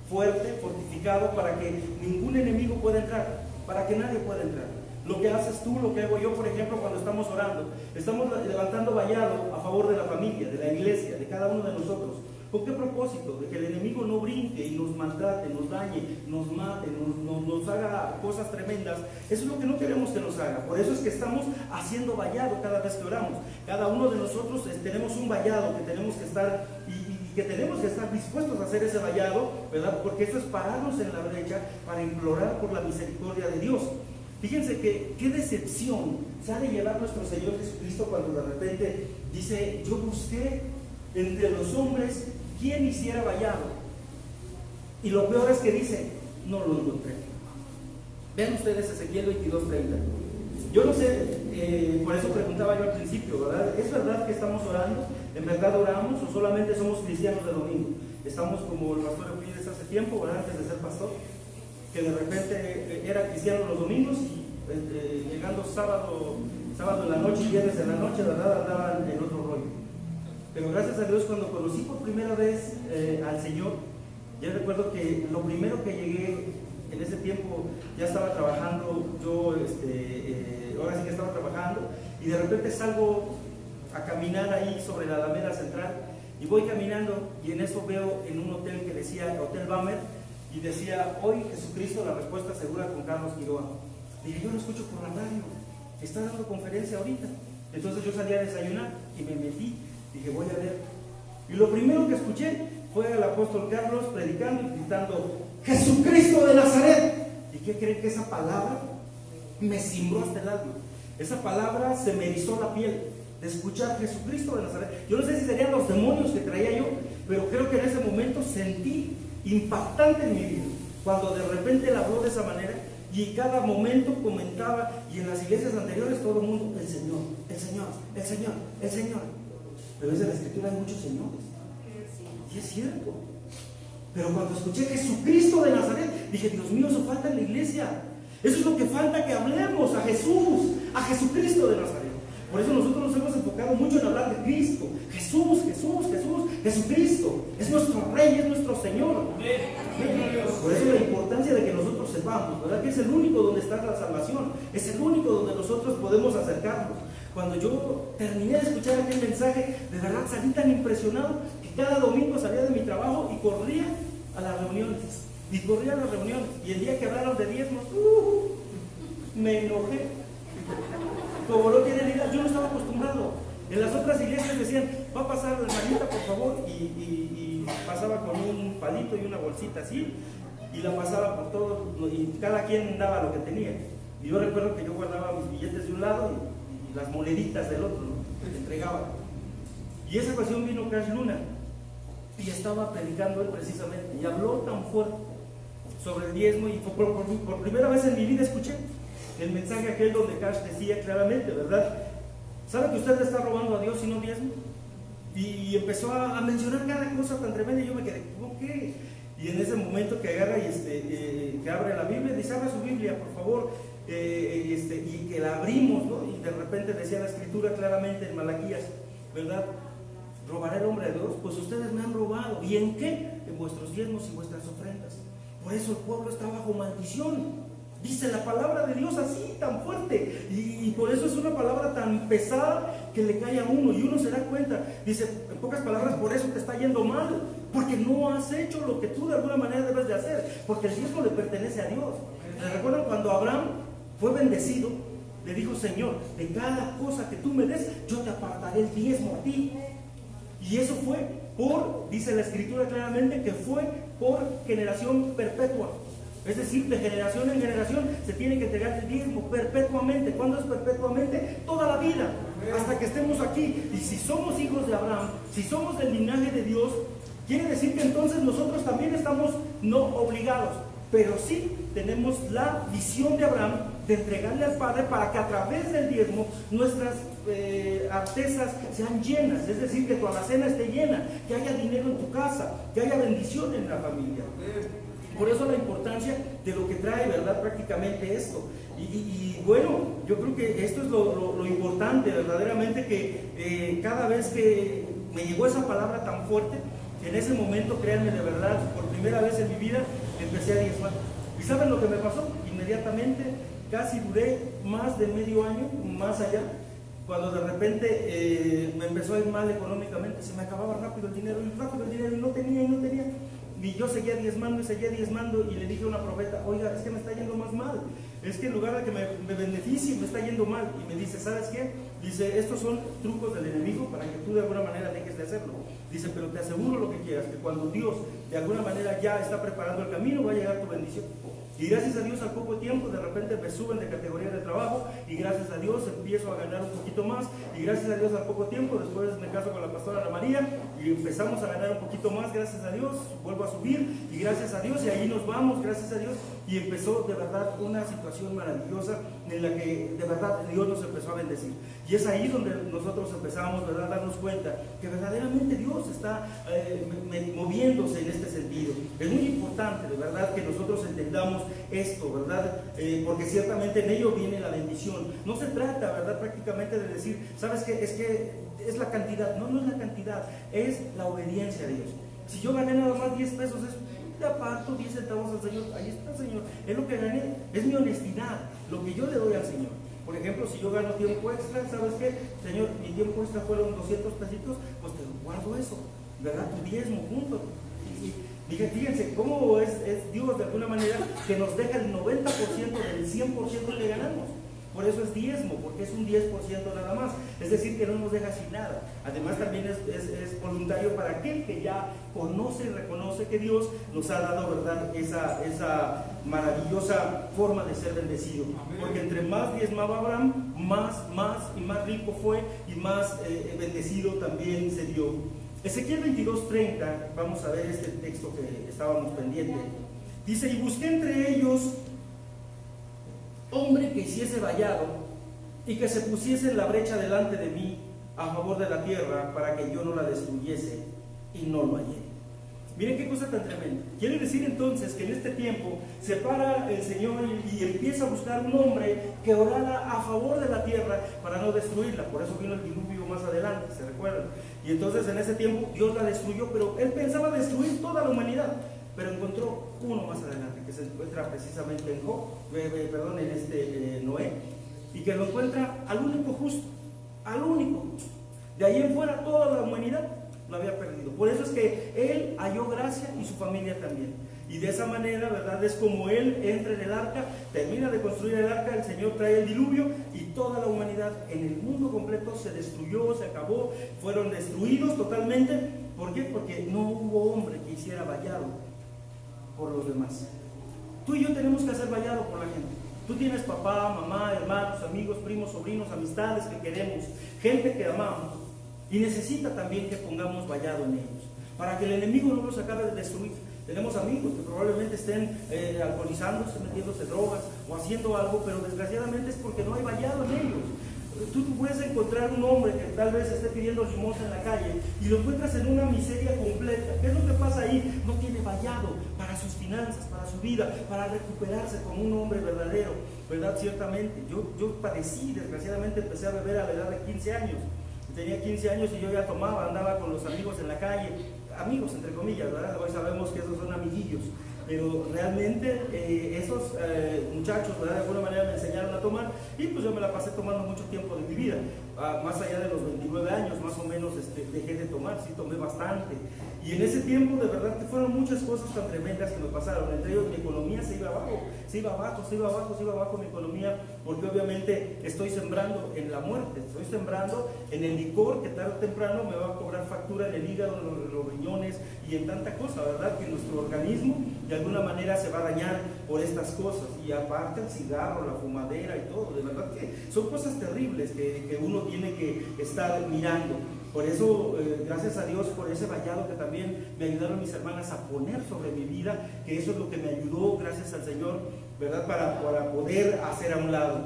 fuerte, fortificado, para que ningún enemigo pueda entrar, para que nadie pueda entrar. Lo que haces tú, lo que hago yo, por ejemplo, cuando estamos orando, estamos levantando vallado a favor de la familia, de la iglesia, de cada uno de nosotros. ¿Con qué propósito? De que el enemigo no brinque y nos maltrate, nos dañe, nos mate, nos haga cosas tremendas. Eso es lo que no queremos que nos haga. Por eso es que estamos haciendo vallado cada vez que oramos. Cada uno de nosotros tenemos un vallado que tenemos que estar y que tenemos que estar dispuestos a hacer ese vallado, ¿verdad? Porque eso es pararnos en la brecha para implorar por la misericordia de Dios. Fíjense que qué decepción se ha de llevar nuestro Señor Jesucristo cuando de repente dice: yo busqué entre los hombres quien hiciera vallado. Y lo peor es que dice: no lo encontré. Vean ustedes Ezequiel 22:30. Yo no sé, por eso preguntaba yo al principio, ¿verdad? ¿Es verdad que estamos orando? ¿En verdad oramos o solamente somos cristianos de domingo? Estamos como el pastor Euclides hace tiempo, ¿verdad? Antes de ser pastor, que de repente era cristiano los domingos y llegando sábado en la noche y viernes en la noche, ¿verdad? Andaban en otro rollo. Pero gracias a Dios, cuando conocí por primera vez al Señor, yo recuerdo que lo primero que llegué, en ese tiempo ya estaba trabajando, yo ahora sí que estaba trabajando, y de repente salgo a caminar ahí sobre la Alameda Central, y voy caminando, y en eso veo en un hotel que decía Hotel Bammer, y decía: hoy Jesucristo, la respuesta segura, con Carlos Quiroga. Dije: yo lo escucho por la radio, está dando conferencia ahorita. Entonces yo salí a desayunar y me metí, dije: voy a ver. Y lo primero que escuché fue al apóstol Carlos predicando y gritando: ¡Jesucristo de Nazaret! ¿Y qué creen? Que esa palabra me cimbró hasta el alma. Esa palabra se me erizó la piel de escuchar Jesucristo de Nazaret. Yo no sé si serían los demonios que traía yo, pero creo que en ese momento sentí impactante en mi vida, cuando de repente él habló de esa manera, y cada momento comentaba, y en las iglesias anteriores todo el mundo: el Señor, el Señor, el Señor, el Señor. Pero desde la Escritura hay muchos señores, y es cierto. Pero cuando escuché Jesucristo de Nazaret, dije: Dios mío, eso falta en la iglesia. Eso es lo que falta, que hablemos a Jesús, a Jesucristo de Nazaret. Por eso nosotros nos hemos enfocado mucho en hablar de Cristo. Jesús, Jesús, Jesús, Jesucristo. Es nuestro Rey, es nuestro Señor. Por eso la importancia de que nosotros sepamos, ¿verdad? Que es el único donde está la salvación. Es el único donde nosotros podemos acercarnos. Cuando yo terminé de escuchar aquel mensaje, de verdad salí tan impresionado que cada domingo salía de mi trabajo y corría a las reuniones. Y corría a las reuniones. Y el día que hablaron de diezmos, me enojé. Como no tienen idea, yo no estaba acostumbrado. En las otras iglesias decían: va a pasar la hermanita, por favor, y pasaba con un palito y una bolsita así, y la pasaba por todo, y cada quien daba lo que tenía. Y yo recuerdo que yo guardaba mis billetes de un lado y las moneditas del otro, ¿no? Que entregaba. Y esa ocasión vino Cash Luna, y estaba predicando él precisamente, y habló tan fuerte sobre el diezmo, y por primera vez en mi vida escuché el mensaje aquel donde Cash decía claramente, ¿verdad? ¿Sabe que usted le está robando a Dios y no diezmo? Y empezó a mencionar cada cosa tan tremenda, y yo me quedé: ¿cómo qué? Y en ese momento que agarra y que abre la Biblia, dice: abra su Biblia, por favor, y que la abrimos, ¿no? Y de repente decía la Escritura claramente en Malaquías, ¿verdad? ¿Robará el hombre a Dios? Pues ustedes me han robado. ¿Y en qué? En vuestros diezmos y vuestras ofrendas. Por eso el pueblo está bajo maldición. Dice la palabra de Dios así, tan fuerte, y por eso es una palabra tan pesada que le cae a uno, y uno se da cuenta. Dice, en pocas palabras: por eso te está yendo mal, porque no has hecho lo que tú de alguna manera debes de hacer, porque el diezmo le pertenece a Dios. ¿Se recuerdan cuando Abraham fue bendecido? Le dijo: Señor, de cada cosa que tú me des, yo te apartaré el diezmo a ti. Y eso fue dice la Escritura claramente, que fue por generación perpetua. Es decir, de generación en generación se tiene que entregar el diezmo perpetuamente. ¿Cuándo es perpetuamente? Toda la vida, hasta que estemos aquí. Y si somos hijos de Abraham, si somos del linaje de Dios, quiere decir que entonces nosotros también estamos no obligados, pero sí tenemos la visión de Abraham de entregarle al Padre para que a través del diezmo nuestras artesas sean llenas. Es decir, que tu alacena esté llena, que haya dinero en tu casa, que haya bendición en la familia. Por eso la importancia de lo que trae, ¿verdad? Prácticamente esto. Y bueno, yo creo que esto es lo importante, verdaderamente, que cada vez que me llegó esa palabra tan fuerte, en ese momento, créanme, de verdad, por primera vez en mi vida, empecé a diezmar. ¿Y saben lo que me pasó? Inmediatamente, casi duré más de medio año, más allá, cuando de repente me empezó a ir mal económicamente. Se me acababa rápido el dinero, y no tenía. Y yo seguía diezmando, y le dije a una profeta: oiga, es que me está yendo más mal, es que en lugar de que me beneficie, me está yendo mal. Y me dice: ¿sabes qué? Dice: estos son trucos del enemigo para que tú de alguna manera dejes de hacerlo. Dice: pero te aseguro lo que quieras, que cuando Dios de alguna manera ya está preparando el camino, va a llegar tu bendición. Y gracias a Dios al poco tiempo de repente me suben de categoría de trabajo y gracias a Dios empiezo a ganar un poquito más y gracias a Dios al poco tiempo después me caso con la pastora Ana María y empezamos a ganar un poquito más, gracias a Dios, vuelvo a subir y gracias a Dios y ahí nos vamos, gracias a Dios, y empezó de verdad una situación maravillosa en la que de verdad Dios nos empezó a bendecir. Y es ahí donde nosotros empezamos, ¿verdad?, a darnos cuenta que verdaderamente Dios está moviéndose en este sentido. Es muy importante, de verdad, que nosotros entendamos esto, ¿verdad? Porque ciertamente en ello viene la bendición. No se trata, ¿verdad?, prácticamente de decir, ¿sabes qué? Es la cantidad. No, no es la cantidad, es la obediencia a Dios. Si yo gané nada más 10 pesos, le aparto 10 centavos al Señor, ahí está, Señor, es lo que gané, es mi honestidad, lo que yo le doy al Señor. Por ejemplo, si yo gano tiempo extra, ¿sabes qué? Señor, mi tiempo extra fueron 200 pesitos, pues te guardo eso, ¿verdad? Tu diezmo junto. Y fíjense cómo es Dios de alguna manera que nos deja el 90% del 100% que ganamos. Por eso es diezmo, porque es un 10% nada más. Es decir, que no nos deja sin nada. Además también es voluntario para aquel que ya conoce y reconoce que Dios nos ha dado, ¿verdad?, esa maravillosa forma de ser bendecido. Porque entre más diezmaba Abraham, más y más rico fue y más bendecido también se dio. Ezequiel 22:30, vamos a ver este texto que estábamos pendiente. Dice, y busqué entre ellos hombre que hiciese vallado y que se pusiese en la brecha delante de mí a favor de la tierra para que yo no la destruyese, y no lo hallé. Miren qué cosa tan tremenda. Quiere decir entonces que en este tiempo se para el Señor y empieza a buscar un hombre que orara a favor de la tierra para no destruirla. Por eso vino el diluvio más adelante, ¿se recuerdan? Y entonces en ese tiempo Dios la destruyó, pero él pensaba destruir toda la humanidad. Pero encontró uno más adelante que se encuentra precisamente en Noé, y que lo encuentra al único justo, al único. De ahí en fuera toda la humanidad lo había perdido. Por eso es que él halló gracia y su familia también. Y de esa manera, ¿verdad?, es como él entra en el arca, termina de construir el arca, el Señor trae el diluvio y toda la humanidad en el mundo completo se destruyó, se acabó, fueron destruidos totalmente. ¿Por qué? Porque no hubo hombre que hiciera vallado por los demás. Tú y yo tenemos que hacer vallado por la gente. Tú tienes papá, mamá, hermanos, amigos, primos, sobrinos, amistades que queremos, gente que amamos, y necesita también que pongamos vallado en ellos, para que el enemigo no los acabe de destruir. Tenemos amigos que probablemente estén alcoholizándose, metiéndose drogas o haciendo algo, pero desgraciadamente es porque no hay vallado en ellos. Tú puedes encontrar un hombre que tal vez esté pidiendo limosna en la calle y lo encuentras en una miseria completa. ¿Qué es lo que pasa ahí? No tiene vallado para sus finanzas, para su vida, para recuperarse como un hombre verdadero, ¿verdad? Ciertamente, yo padecí, desgraciadamente empecé a beber a la edad de 15 años. Tenía 15 años y yo ya tomaba, andaba con los amigos en la calle, amigos entre comillas, ¿verdad? Hoy sabemos que esos son amiguillos. Pero realmente esos muchachos, ¿verdad?, de alguna manera me enseñaron a tomar y pues yo me la pasé tomando mucho tiempo de mi vida. Más allá de los 29 años más o menos dejé de tomar, sí tomé bastante. Y en ese tiempo de verdad que fueron muchas cosas tan tremendas que me pasaron. Entre ellos mi economía se iba abajo mi economía, porque obviamente estoy sembrando en la muerte, estoy sembrando en el licor que tarde o temprano me va a cobrar factura en el hígado, en los riñones y en tanta cosa, ¿verdad? Que nuestro organismo de alguna manera se va a dañar por estas cosas. Y aparte el cigarro, la fumadera y todo, de verdad que son cosas terribles que uno tiene que estar mirando. Por eso, gracias a Dios por ese vallado que también me ayudaron mis hermanas a poner sobre mi vida, que eso es lo que me ayudó, gracias al Señor, ¿verdad?, para poder hacer a un lado.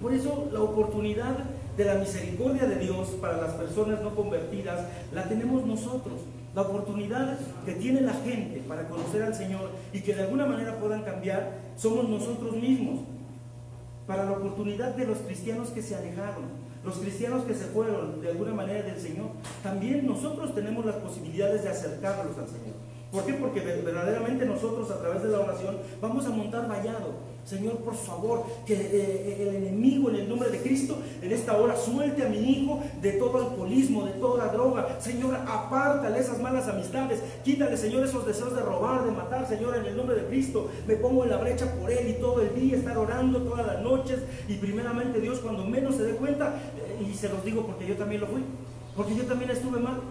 Por eso la oportunidad de la misericordia de Dios para las personas no convertidas la tenemos nosotros. La oportunidad que tiene la gente para conocer al Señor y que de alguna manera puedan cambiar, somos nosotros mismos. Para la oportunidad de los cristianos que se alejaron, los cristianos que se fueron de alguna manera del Señor, también nosotros tenemos las posibilidades de acercarlos al Señor. ¿Por qué? Porque verdaderamente nosotros a través de la oración vamos a montar vallado. Señor, por favor, que el enemigo en el nombre de Cristo en esta hora suelte a mi hijo de todo alcoholismo, de toda droga. Señor, apártale esas malas amistades, quítale, Señor, esos deseos de robar, de matar. Señor, en el nombre de Cristo me pongo en la brecha por él y todo el día estar orando todas las noches, y primeramente Dios cuando menos se dé cuenta, y se los digo porque yo también lo fui, porque yo también estuve mal.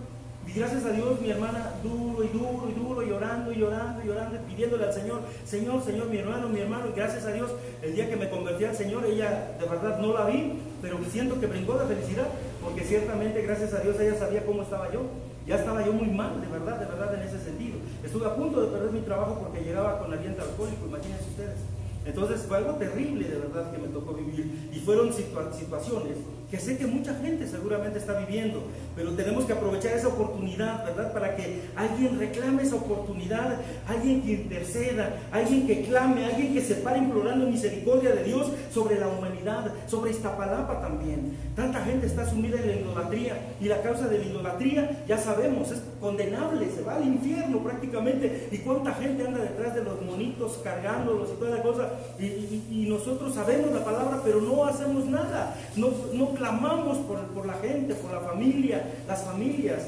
Y gracias a Dios, mi hermana, duro y duro y duro, llorando y llorando y llorando, y pidiéndole al Señor, Señor, Señor, mi hermano, y gracias a Dios, el día que me convertí al Señor, ella de verdad no la vi, pero siento que brincó de felicidad, porque ciertamente, gracias a Dios, ella sabía cómo estaba yo. Ya estaba yo muy mal, de verdad, en ese sentido. Estuve a punto de perder mi trabajo porque llegaba con aliento alcohólico, imagínense ustedes. Entonces fue algo terrible, de verdad, que me tocó vivir. Y fueron situaciones que sé que mucha gente seguramente está viviendo, pero tenemos que aprovechar esa oportunidad, ¿verdad? Para que alguien reclame esa oportunidad, alguien que interceda, alguien que clame, alguien que se pare implorando misericordia de Dios sobre la humanidad, sobre Iztapalapa también. Tanta gente está sumida en la idolatría, y la causa de la idolatría, ya sabemos, es condenable, se va al infierno prácticamente. Y cuánta gente anda detrás de los monitos cargándolos y toda la cosa, y nosotros sabemos la palabra, pero no hacemos nada, no clamamos por la gente, por la familia, las familias.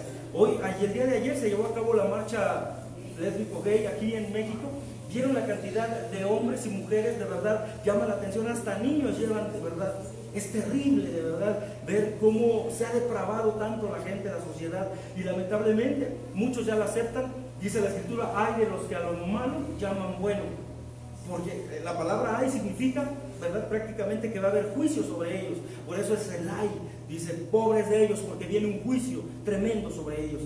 El día de ayer se llevó a cabo la marcha lésbico gay aquí en México. Vieron la cantidad de hombres y mujeres, de verdad, llama la atención, hasta niños llevan, de verdad. Es terrible, de verdad, ver cómo se ha depravado tanto la gente, la sociedad, y lamentablemente muchos ya la aceptan. Dice la Escritura, hay de los que a lo malo llaman bueno, porque la palabra hay significa, ¿verdad?, prácticamente que va a haber juicio sobre ellos. Por eso es el ay, dice, pobres de ellos, porque viene un juicio tremendo sobre ellos.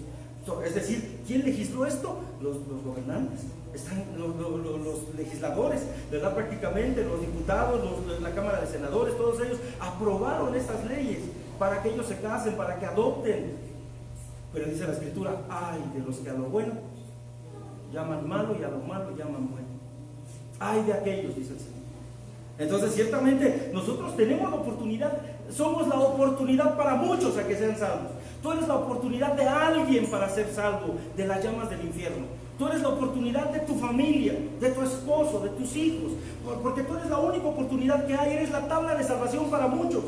Es decir, ¿quién legisló esto? Los gobernantes, están los legisladores, ¿verdad? Prácticamente los diputados, la Cámara de Senadores, todos ellos aprobaron estas leyes para que ellos se casen, para que adopten. Pero dice la Escritura, ay de los que a lo bueno llaman malo y a lo malo llaman bueno. Ay de aquellos, dice el Señor. Entonces, ciertamente, nosotros tenemos la oportunidad, somos la oportunidad para muchos a que sean salvos. Tú eres la oportunidad de alguien para ser salvo de las llamas del infierno. Tú eres la oportunidad de tu familia, de tu esposo, de tus hijos, porque tú eres la única oportunidad que hay, eres la tabla de salvación para muchos.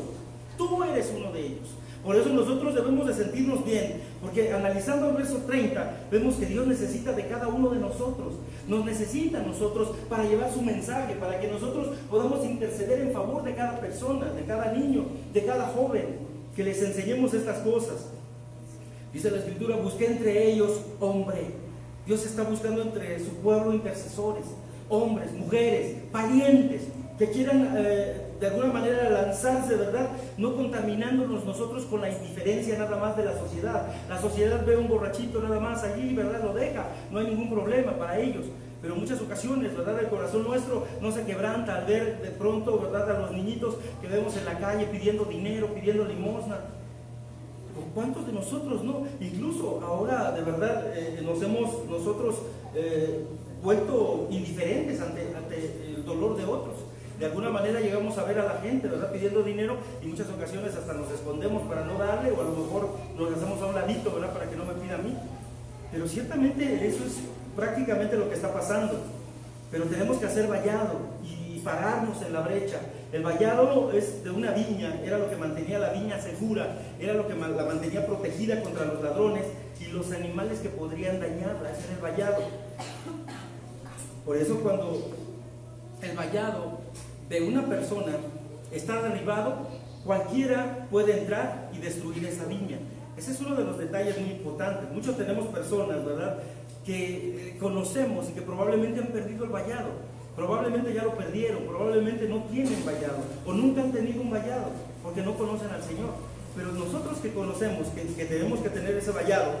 Tú eres uno de ellos. Por eso nosotros debemos de sentirnos bien, porque analizando el verso 30, vemos que Dios necesita de cada uno de nosotros, nos necesita a nosotros para llevar su mensaje, para que nosotros podamos interceder en favor de cada persona, de cada niño, de cada joven, que les enseñemos estas cosas. Dice la Escritura, busqué entre ellos hombre. Dios está buscando entre su pueblo intercesores, hombres, mujeres, valientes, que quieran de alguna manera lanzarse, ¿verdad? No contaminándonos nosotros con la indiferencia nada más de la sociedad. La sociedad ve un borrachito nada más allí, ¿verdad? Lo deja, no hay ningún problema para ellos. Pero en muchas ocasiones, ¿verdad?, el corazón nuestro no se quebranta al ver de pronto, ¿verdad?, a los niñitos que vemos en la calle pidiendo dinero, pidiendo limosna. ¿Cuántos de nosotros no? Incluso ahora, de verdad, nos hemos nosotros vuelto indiferentes ante el dolor de otros. De alguna manera llegamos a ver a la gente, ¿verdad?, pidiendo dinero, y muchas ocasiones hasta nos escondemos para no darle, o a lo mejor nos hacemos a un ladito, ¿verdad?, para que no me pida a mí. Pero ciertamente eso es prácticamente lo que está pasando. Pero tenemos que hacer vallado y pararnos en la brecha. El vallado es de una viña, era lo que mantenía la viña segura, era lo que la mantenía protegida contra los ladrones y los animales que podrían dañarla. Ese era el vallado. Por eso cuando el vallado de una persona está derribado, cualquiera puede entrar y destruir esa viña. Ese es uno de los detalles muy importantes. Muchos tenemos personas, ¿verdad?, que conocemos y que probablemente han perdido el vallado, probablemente ya lo perdieron, probablemente no tienen vallado o nunca han tenido un vallado porque no conocen al Señor. Pero nosotros que conocemos que tenemos que tener ese vallado,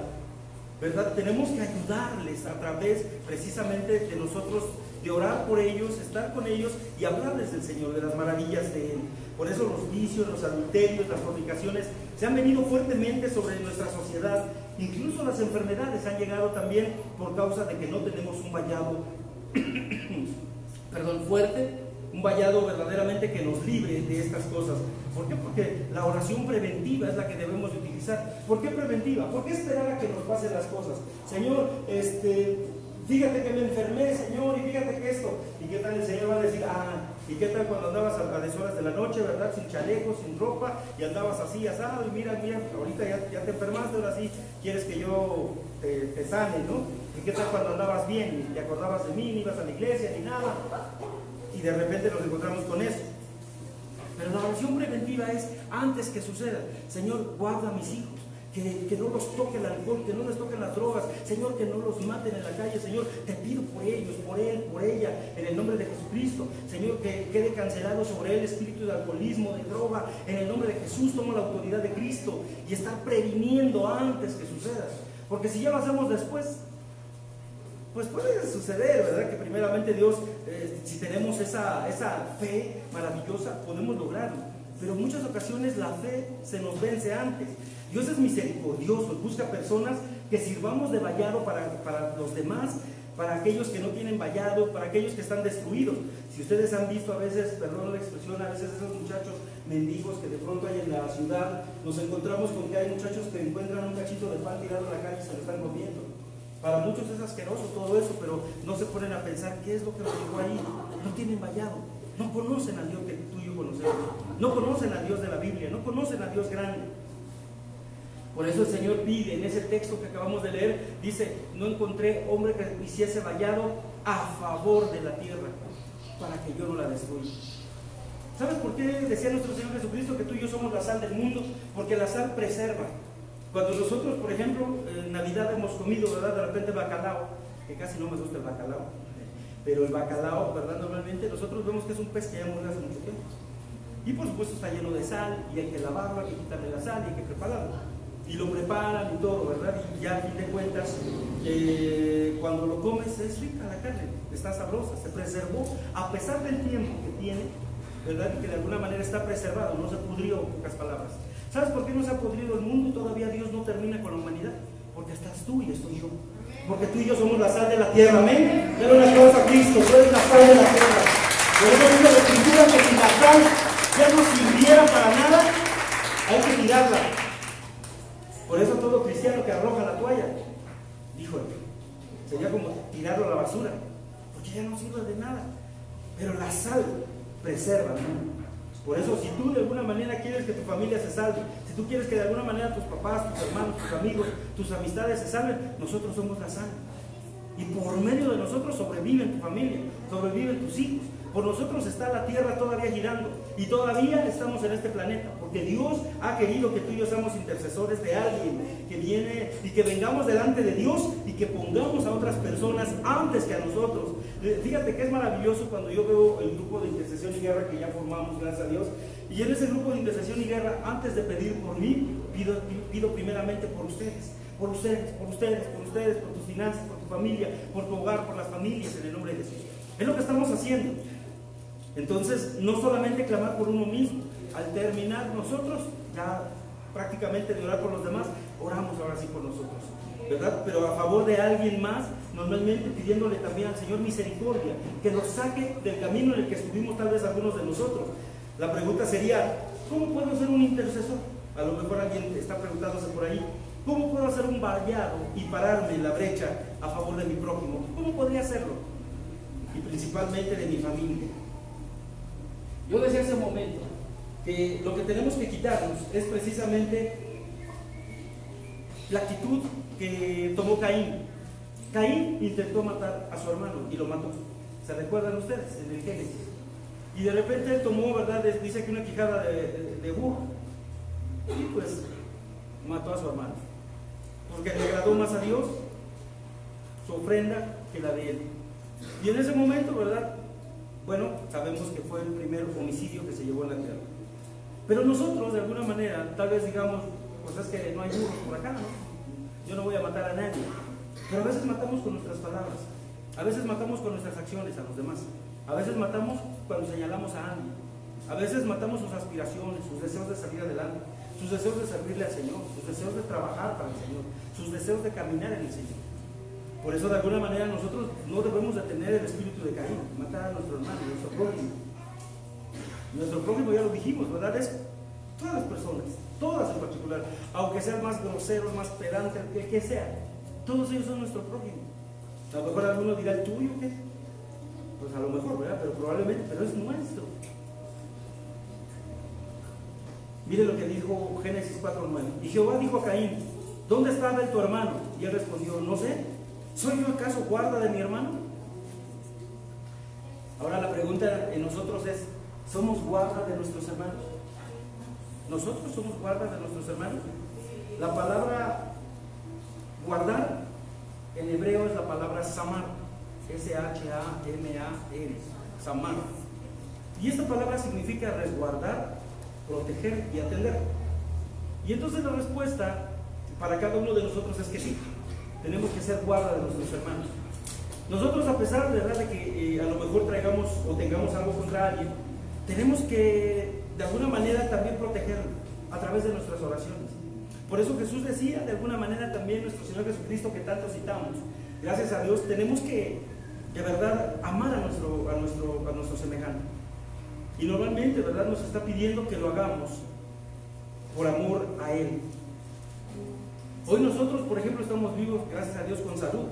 ¿verdad?, tenemos que ayudarles a través precisamente de nosotros, de orar por ellos, estar con ellos y hablarles del Señor, de las maravillas de Él. Por eso los vicios, los adulterios, las fornicaciones se han venido fuertemente sobre nuestra sociedad. Incluso las enfermedades han llegado también por causa de que no tenemos un vallado fuerte, un vallado verdaderamente que nos libre de estas cosas. ¿Por qué? Porque la oración preventiva es la que debemos de utilizar. ¿Por qué preventiva? ¿Por qué esperar a que nos pasen las cosas? Señor, fíjate que me enfermé, Señor, y fíjate que esto. ¿Y qué tal el Señor va a decir? ¿Y qué tal cuando andabas a deshoras de la noche, verdad? Sin chaleco, sin ropa, y andabas así asado, y mira, ahorita ya te enfermaste, ahora sí quieres que yo te sane, ¿no? ¿Y qué tal cuando andabas bien, y te acordabas de mí, ni ibas a la iglesia, ni nada? Y de repente nos encontramos con eso. Pero la oración preventiva es antes que suceda. Señor, guarda a mis hijos, que no los toque el alcohol, que no les toquen las drogas, Señor, que no los maten en la calle, Señor, te pido por ellos, por él, por ella, en el nombre de Jesucristo, Señor, que quede cancelado sobre él espíritu de alcoholismo, de droga, en el nombre de Jesús. Toma la autoridad de Cristo y estar previniendo antes que suceda, porque si ya lo hacemos después, pues puede suceder, ¿verdad? Que primeramente Dios, si tenemos esa fe maravillosa, podemos lograrlo. Pero en muchas ocasiones la fe se nos vence antes. Dios es misericordioso, busca personas que sirvamos de vallado para los demás, para aquellos que no tienen vallado, para aquellos que están destruidos. Si ustedes han visto a veces, perdón la expresión, a veces esos muchachos mendigos que de pronto hay en la ciudad, nos encontramos con que hay muchachos que encuentran un cachito de pan tirado en la calle y se lo están comiendo. Para muchos es asqueroso todo eso, pero no se ponen a pensar qué es lo que los dejó ahí. No tienen vallado, no conocen al Dios que tú y yo conocemos, no conocen al Dios de la Biblia, no conocen al Dios grande. Por eso el Señor pide en ese texto que acabamos de leer, dice, no encontré hombre que hiciese vallado a favor de la tierra, para que yo no la destruya. ¿Sabes por qué decía nuestro Señor Jesucristo que tú y yo somos la sal del mundo? Porque la sal preserva. Cuando nosotros, por ejemplo, en Navidad hemos comido, ¿verdad? De repente bacalao, que casi no me gusta el bacalao, pero el bacalao, ¿verdad? Normalmente nosotros vemos que es un pez que ya murió hace mucho tiempo. Y por supuesto está lleno de sal, y hay que lavarlo, hay que quitarle la sal, y hay que prepararlo. Y lo preparan y todo, ¿verdad? Y ya a fin de cuentas, cuando lo comes es rica la carne, está sabrosa, se preservó, a pesar del tiempo que tiene, ¿verdad? Y que de alguna manera está preservado, no se pudrió, en pocas palabras. ¿Sabes por qué no se ha podrido el mundo? Todavía Dios no termina con la humanidad. Porque estás tú y estoy yo. Porque tú y yo somos la sal de la tierra, amén. Dale una cosa a Cristo, tú eres la sal de la tierra. Por eso dice la Escritura que si la sal ya no sirviera para nada, hay que tirarla. Por eso todo cristiano que arroja la toalla, híjole, sería como tirarlo a la basura, porque ya no sirve de nada. Pero la sal preserva, ¿no? Por eso, si tú de alguna manera quieres que tu familia se salve, si tú quieres que de alguna manera tus papás, tus hermanos, tus amigos, tus amistades se salven, nosotros somos la sal. Y por medio de nosotros sobreviven tu familia, sobreviven tus hijos. Por nosotros está la tierra todavía girando y todavía estamos en este planeta, porque Dios ha querido que tú y yo seamos intercesores de alguien que viene y que vengamos delante de Dios y que pongamos a otras personas antes que a nosotros. Fíjate que es maravilloso cuando yo veo el grupo de intercesión y guerra que ya formamos, gracias a Dios, y en ese grupo de intercesión y guerra, antes de pedir por mí, pido primeramente por ustedes, por ustedes, por ustedes, por ustedes, por tus finanzas, por tu familia, por tu hogar, por las familias, en el nombre de Jesús. Es lo que estamos haciendo. Entonces, no solamente clamar por uno mismo, al terminar nosotros, ya prácticamente de orar por los demás, oramos ahora sí por nosotros, ¿verdad? Pero a favor de alguien más, normalmente pidiéndole también al Señor misericordia, que nos saque del camino en el que estuvimos tal vez algunos de nosotros. La pregunta sería, ¿cómo puedo ser un intercesor? A lo mejor alguien está preguntándose por ahí, ¿cómo puedo hacer un vallado y pararme en la brecha a favor de mi prójimo? ¿Cómo podría hacerlo? Y principalmente de mi familia. Yo decía hace un momento que lo que tenemos que quitarnos es precisamente la actitud que tomó Caín. Caín intentó matar a su hermano y lo mató. ¿Se recuerdan ustedes en el Génesis? Y de repente él tomó, ¿verdad? Dice que una quijada de burro y pues mató a su hermano. Porque le agradó más a Dios su ofrenda que la de él. Y en ese momento, ¿verdad? Bueno, sabemos que fue el primer homicidio que se llevó en la tierra. Pero nosotros, de alguna manera, tal vez digamos, pues es que no hay burros por acá, ¿no? Yo no voy a matar a nadie. Pero a veces matamos con nuestras palabras. A veces matamos con nuestras acciones a los demás. A veces matamos cuando señalamos a alguien. A veces matamos sus aspiraciones, sus deseos de salir adelante, sus deseos de servirle al Señor, sus deseos de trabajar para el Señor, sus deseos de caminar en el Señor. Por eso, de alguna manera, nosotros no debemos de tener el espíritu de Caín, matar a nuestro hermano, nuestro prójimo. Nuestro prójimo, ya lo dijimos, ¿verdad? Es todas las personas, todas en particular, aunque sean más groseros, más pedantes, el que sea, todos ellos son nuestro prójimo. A lo mejor alguno dirá, ¿el tuyo qué? Pues a lo mejor, ¿verdad? Pero probablemente, pero es nuestro. Mire lo que dijo Génesis 4:9. Y Jehová dijo a Caín, ¿dónde estaba tu hermano? Y él respondió, no sé. ¿Soy yo acaso guarda de mi hermano? Ahora la pregunta en nosotros es, ¿somos guarda de nuestros hermanos? ¿Nosotros somos guarda de nuestros hermanos? La palabra guardar en hebreo es la palabra samar, S-H-A-M-A-R, samar. Y esta palabra significa resguardar, proteger y atender. Y entonces la respuesta para cada uno de nosotros es que sí, tenemos que ser guarda de nuestros hermanos. Nosotros, a pesar de verdad de que a lo mejor traigamos o tengamos algo contra alguien, tenemos que de alguna manera también protegerlo a través de nuestras oraciones. Por eso Jesús decía, de alguna manera también nuestro Señor Jesucristo, que tanto citamos, gracias a Dios, tenemos que de verdad amar a nuestro semejante. Y normalmente, ¿verdad?, nos está pidiendo que lo hagamos por amor a Él. Hoy nosotros, por ejemplo, estamos vivos, gracias a Dios, con salud,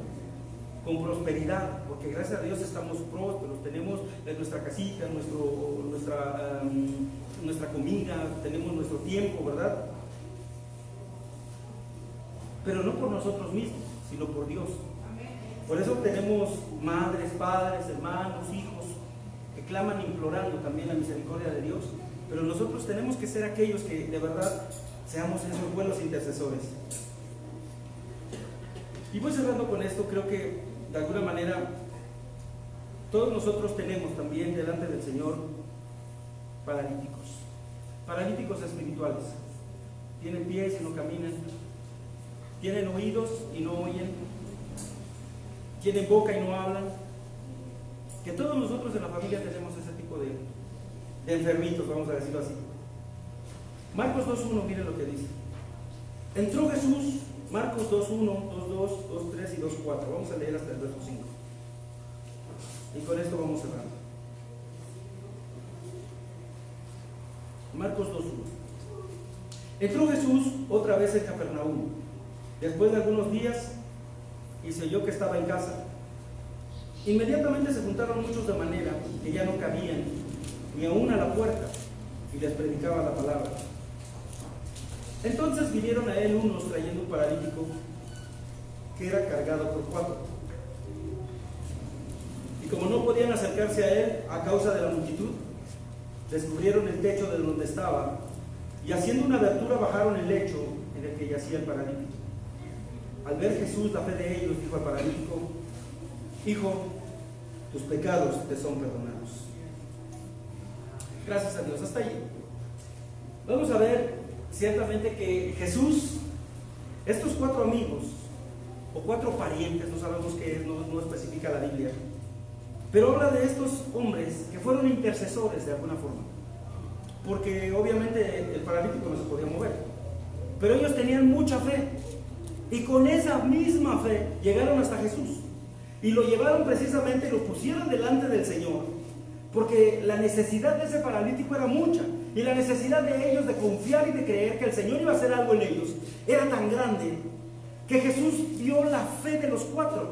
con prosperidad, porque gracias a Dios estamos prósperos, tenemos nuestra casita, nuestra comida, tenemos nuestro tiempo, ¿verdad? Pero no por nosotros mismos, sino por Dios. Por eso tenemos madres, padres, hermanos, hijos, que claman implorando también la misericordia de Dios. Pero nosotros tenemos que ser aquellos que de verdad seamos esos buenos intercesores. Y voy cerrando con esto. Creo que de alguna manera todos nosotros tenemos también delante del Señor paralíticos espirituales. Tienen pies y no caminan, tienen oídos y no oyen, tienen boca y no hablan. Que todos nosotros en la familia tenemos ese tipo de enfermitos, vamos a decirlo así. Marcos 2.1, miren lo que dice. Entró Jesús, Marcos 2.1, 2.2, 2.3 y 2.4. Vamos a leer hasta el verso 5. Y con esto vamos cerrando. Marcos 2.1. Entró Jesús otra vez en Capernaum, después de algunos días, y se oyó que estaba en casa. Inmediatamente se juntaron muchos de manera que ya no cabían ni aún a la puerta, y les predicaba la palabra. Entonces vinieron a él unos trayendo un paralítico que era cargado por 4. Y como no podían acercarse a él a causa de la multitud, descubrieron el techo de donde estaba, y haciendo una abertura bajaron el lecho en el que yacía el paralítico. Al ver Jesús la fe de ellos, dijo al paralítico: Hijo, tus pecados te son perdonados. Gracias a Dios. Hasta allí. Vamos a ver ciertamente que Jesús, estos 4 amigos o 4 parientes, no sabemos qué es, no especifica la Biblia, pero habla de estos hombres que fueron intercesores de alguna forma, porque obviamente el paralítico no se podía mover, pero ellos tenían mucha fe, y con esa misma fe llegaron hasta Jesús y lo llevaron precisamente y lo pusieron delante del Señor, porque la necesidad de ese paralítico era mucha, y la necesidad de ellos de confiar y de creer que el Señor iba a hacer algo en ellos era tan grande que Jesús vio la fe de los 4,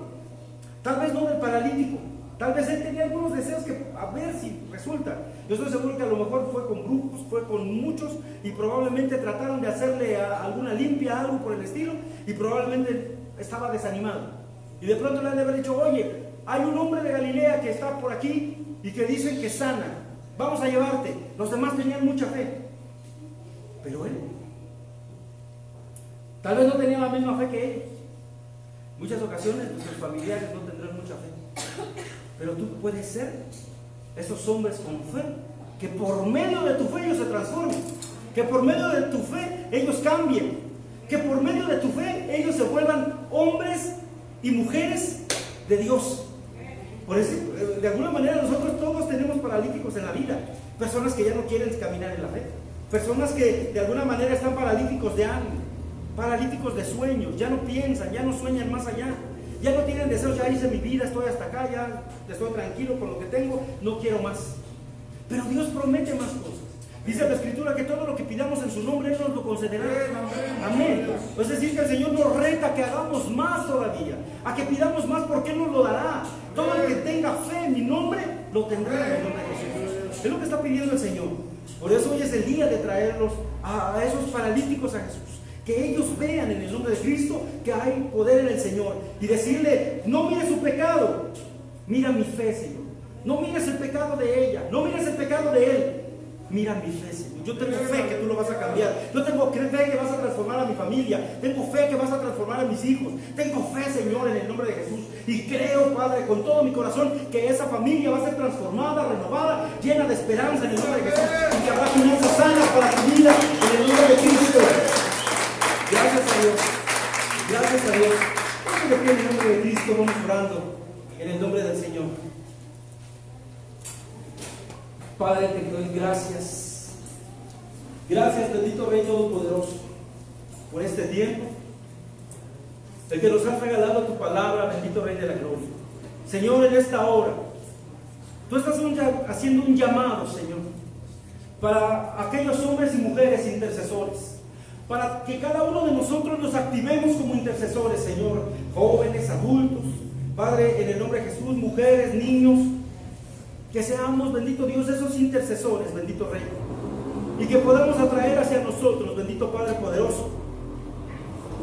tal vez no del paralítico, tal vez él tenía algunos deseos que a ver si resulta. Yo estoy seguro que a lo mejor fue con brujos, fue con muchos, y probablemente trataron de hacerle alguna limpia, algo por el estilo, y probablemente estaba desanimado, y de pronto le han de haber dicho: oye, hay un hombre de Galilea que está por aquí y que dicen que sana, vamos a llevarte. Los demás tenían mucha fe, pero él tal vez no tenía la misma fe que ellos. Muchas ocasiones nuestros familiares no tendrán mucha fe, pero tú puedes ser esos hombres con fe, que por medio de tu fe ellos se transformen, que por medio de tu fe ellos cambien, que por medio de tu fe ellos se vuelvan hombres y mujeres de Dios. Por eso, de alguna manera, nosotros todos tenemos paralíticos en la vida, personas que ya no quieren caminar en la fe, personas que de alguna manera están paralíticos de ánimo, paralíticos de sueños, ya no piensan, ya no sueñan más allá, ya no tienen deseos: ya hice mi vida, estoy hasta acá, ya estoy tranquilo con lo que tengo, no quiero más. Pero Dios promete más cosas. Dice la Escritura que todo lo que pidamos en su nombre Él nos lo concederá. Amén. Es decir, que el Señor nos reta que hagamos más todavía, a que pidamos más, porque Él nos lo dará. Todo el que tenga fe en mi nombre lo tendrá en el nombre de Jesús. Es lo que está pidiendo el Señor. Por eso hoy es el día de traerlos a esos paralíticos a Jesús, que ellos vean en el nombre de Cristo que hay poder en el Señor, y decirle: no mires su pecado, mira mi fe, Señor. No mires el pecado de ella, no mires el pecado de él, Mira mi fe, Señor. Yo tengo fe que tú lo vas a cambiar. Yo tengo fe que vas a transformar a mi familia. Tengo fe que vas a transformar a mis hijos. Tengo fe, Señor, en el nombre de Jesús. Y creo, Padre, con todo mi corazón, que esa familia va a ser transformada, renovada, llena de esperanza en el nombre de Jesús. Y que habrá finanzas sanas para tu vida en el nombre de Cristo. Gracias a Dios. Gracias a Dios. En el nombre de Cristo vamos orando. En el nombre del Señor. Padre, te doy gracias. Gracias, bendito Rey Todopoderoso, por este tiempo, el que nos has regalado tu palabra, bendito Rey de la Gloria. Señor, en esta hora, tú estás haciendo un llamado, Señor, para aquellos hombres y mujeres intercesores, para que cada uno de nosotros nos activemos como intercesores, Señor, jóvenes, adultos, Padre, en el nombre de Jesús, mujeres, niños, que seamos, bendito Dios, esos intercesores, bendito Rey, y que podamos atraer hacia nosotros, bendito Padre poderoso,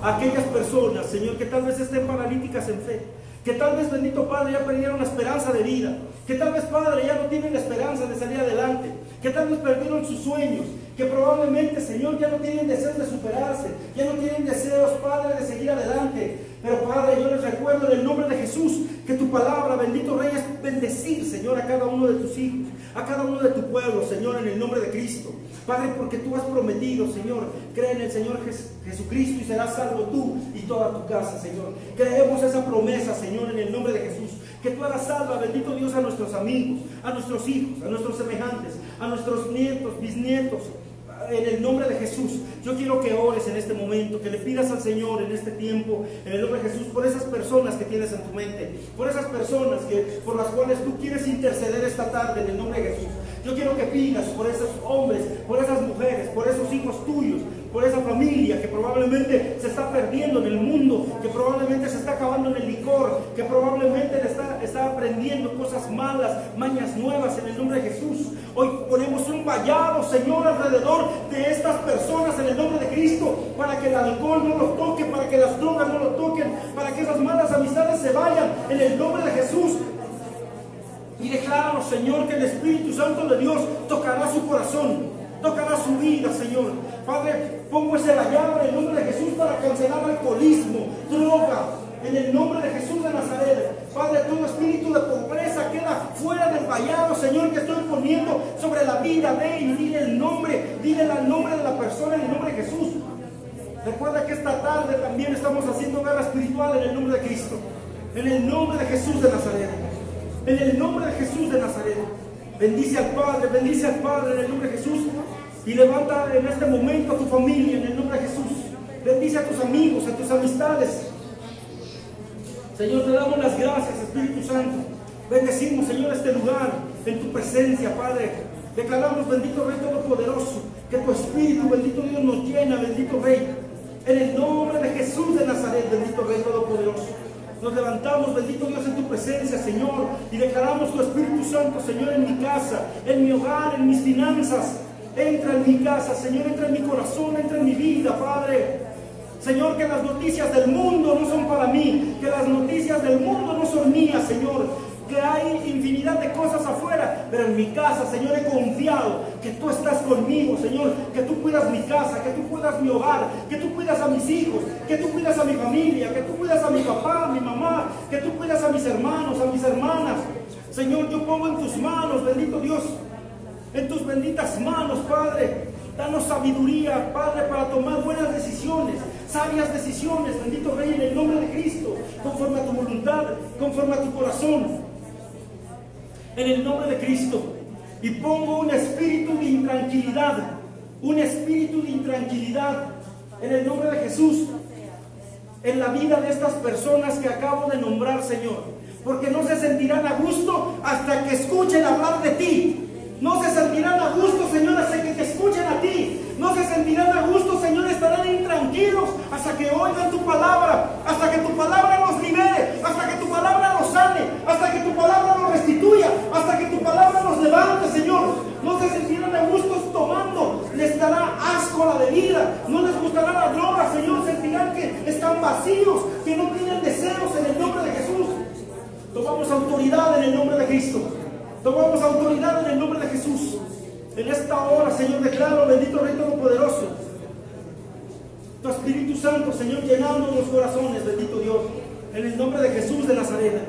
a aquellas personas, Señor, que tal vez estén paralíticas en fe, que tal vez, bendito Padre, ya perdieron la esperanza de vida, que tal vez, Padre, ya no tienen la esperanza de salir adelante, que tal vez perdieron sus sueños, que probablemente, Señor, ya no tienen deseos de superarse, ya no tienen deseos, Padre, de seguir adelante. Pero, Padre, yo les recuerdo en el nombre de Jesús que tu palabra, bendito Rey, es bendecir, Señor, a cada uno de tus hijos, a cada uno de tu pueblo, Señor, en el nombre de Cristo. Padre, porque tú has prometido, Señor, cree en el Señor Jesucristo y serás salvo tú y toda tu casa, Señor. Creemos esa promesa, Señor, en el nombre de Jesús. Que tú hagas salva, bendito Dios, a nuestros amigos, a nuestros hijos, a nuestros semejantes, a nuestros nietos, bisnietos. En el nombre de Jesús, yo quiero que ores en este momento, que le pidas al Señor en este tiempo, en el nombre de Jesús, por esas personas que tienes en tu mente, por esas personas por las cuales tú quieres interceder esta tarde, en el nombre de Jesús. Yo quiero que pidas por esos hombres, por esas mujeres, por esos hijos tuyos, por esa familia que probablemente se está perdiendo en el mundo, que probablemente se está acabando en el licor, que probablemente está aprendiendo cosas malas, mañas nuevas, en el nombre de Jesús. Hoy ponemos un vallado, Señor, alrededor de estas personas en el nombre de Cristo, para que el alcohol no los toque, para que las drogas no los toquen, para que esas malas amistades se vayan en el nombre de Jesús. Y decláralo, Señor, que el Espíritu Santo de Dios tocará su corazón, tocará su vida, Señor. Padre, pongo ese vallado en el nombre de Jesús para cancelar alcoholismo, droga, en el nombre de Jesús de Nazaret. Padre, todo espíritu de pobreza queda fuera del vallado, Señor, que estoy poniendo sobre la vida de él. Dile el nombre de la persona en el nombre de Jesús. Recuerda que esta tarde también estamos haciendo guerra espiritual en el nombre de Cristo, en el nombre de Jesús de Nazaret, en el nombre de Jesús de Nazaret. Bendice al Padre en el nombre de Jesús. Y levanta en este momento a tu familia en el nombre de Jesús. Bendice a tus amigos, a tus amistades. Señor, te damos las gracias, Espíritu Santo. Bendecimos, Señor, este lugar en tu presencia, Padre. Declaramos, bendito Rey Todopoderoso, que tu Espíritu, bendito Dios, nos llena, bendito Rey. En el nombre de Jesús de Nazaret, bendito Rey Todopoderoso. Nos levantamos, bendito Dios, en tu presencia, Señor, y declaramos tu Espíritu Santo, Señor, en mi casa, en mi hogar, en mis finanzas. Entra en mi casa, Señor, entra en mi corazón, entra en mi vida, Padre. Señor, que las noticias del mundo no son para mí, que las noticias del mundo no son mías, Señor, que hay infinidad de cosas afuera, pero en mi casa, Señor, he confiado que tú estás conmigo, Señor, que tú cuidas mi casa, que tú cuidas mi hogar, que tú cuidas a mis hijos, que tú cuidas a mi familia, que tú cuidas a mi papá, a mi mamá, que tú cuidas a mis hermanos, a mis hermanas. Señor, yo pongo en tus manos, bendito Dios, en tus benditas manos, Padre. Danos sabiduría, Padre, para tomar buenas decisiones, sabias decisiones, bendito Rey, en el nombre de Cristo, conforme a tu voluntad, conforme a tu corazón, en el nombre de Cristo. Y pongo un espíritu de intranquilidad, en el nombre de Jesús, en la vida de estas personas que acabo de nombrar, Señor, porque no se sentirán a gusto hasta que escuchen hablar de ti. No se sentirán a gusto, Señor, hasta que te escuchen a ti. No se sentirán a gusto, Señor, estarán intranquilos hasta que oigan tu palabra, hasta que tu palabra los libere, hasta que tu palabra los sane, hasta que tu palabra los restituya, hasta que tu palabra los levante, Señor. No se sentirán a gusto tomando, les dará asco la bebida, no les gustará la droga, Señor, sentirán que están vacíos, que no tienen deseos en el nombre de Jesús. Tomamos autoridad en el nombre de Cristo. Tomamos autoridad en el nombre de Jesús. En esta hora, Señor, declaro, bendito Rey Todopoderoso, tu Espíritu Santo, Señor, llenando los corazones, bendito Dios, en el nombre de Jesús de Nazaret.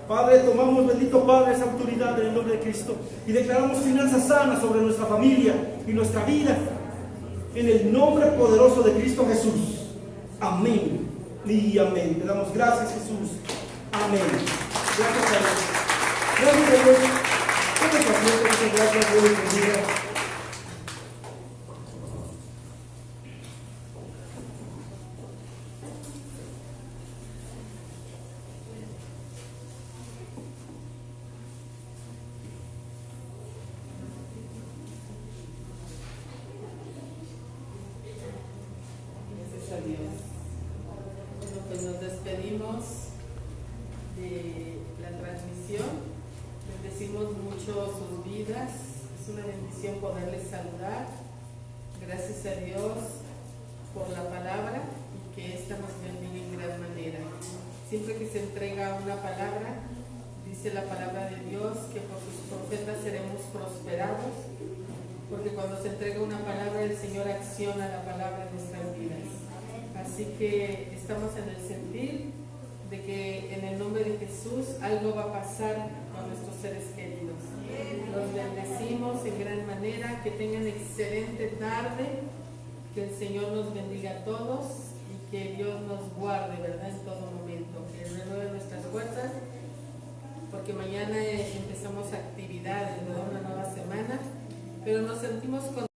Padre, tomamos, bendito Padre, esa autoridad en el nombre de Cristo y declaramos finanzas sanas sobre nuestra familia y nuestra vida, en el nombre poderoso de Cristo Jesús. Amén y amén. Te damos gracias, Jesús. Amén. Gracias a Dios. Gracias a Dios. Muchas gracias, Dios les bendiga. Gracias a Dios. Bueno, pues nos despedimos de la transmisión. Bendecimos mucho sus vidas. Es una bendición poderles saludar. Gracias a Dios por la palabra y que ésta nos bendiga en gran manera. Siempre que se entrega una palabra, dice la palabra de Dios que por sus profetas seremos prosperados, porque cuando se entrega una palabra, el Señor acciona la palabra en nuestras vidas. Así que estamos en el sentir de que en el nombre de Jesús algo va a pasar con nuestros seres queridos. Los bendecimos en gran manera, que tengan excelente tarde, que el Señor nos bendiga a todos y que Dios nos guarde, ¿verdad?, en todo momento, que renueve nuestras fuerzas, porque mañana empezamos actividades, ¿verdad?, una nueva semana, pero nos sentimos con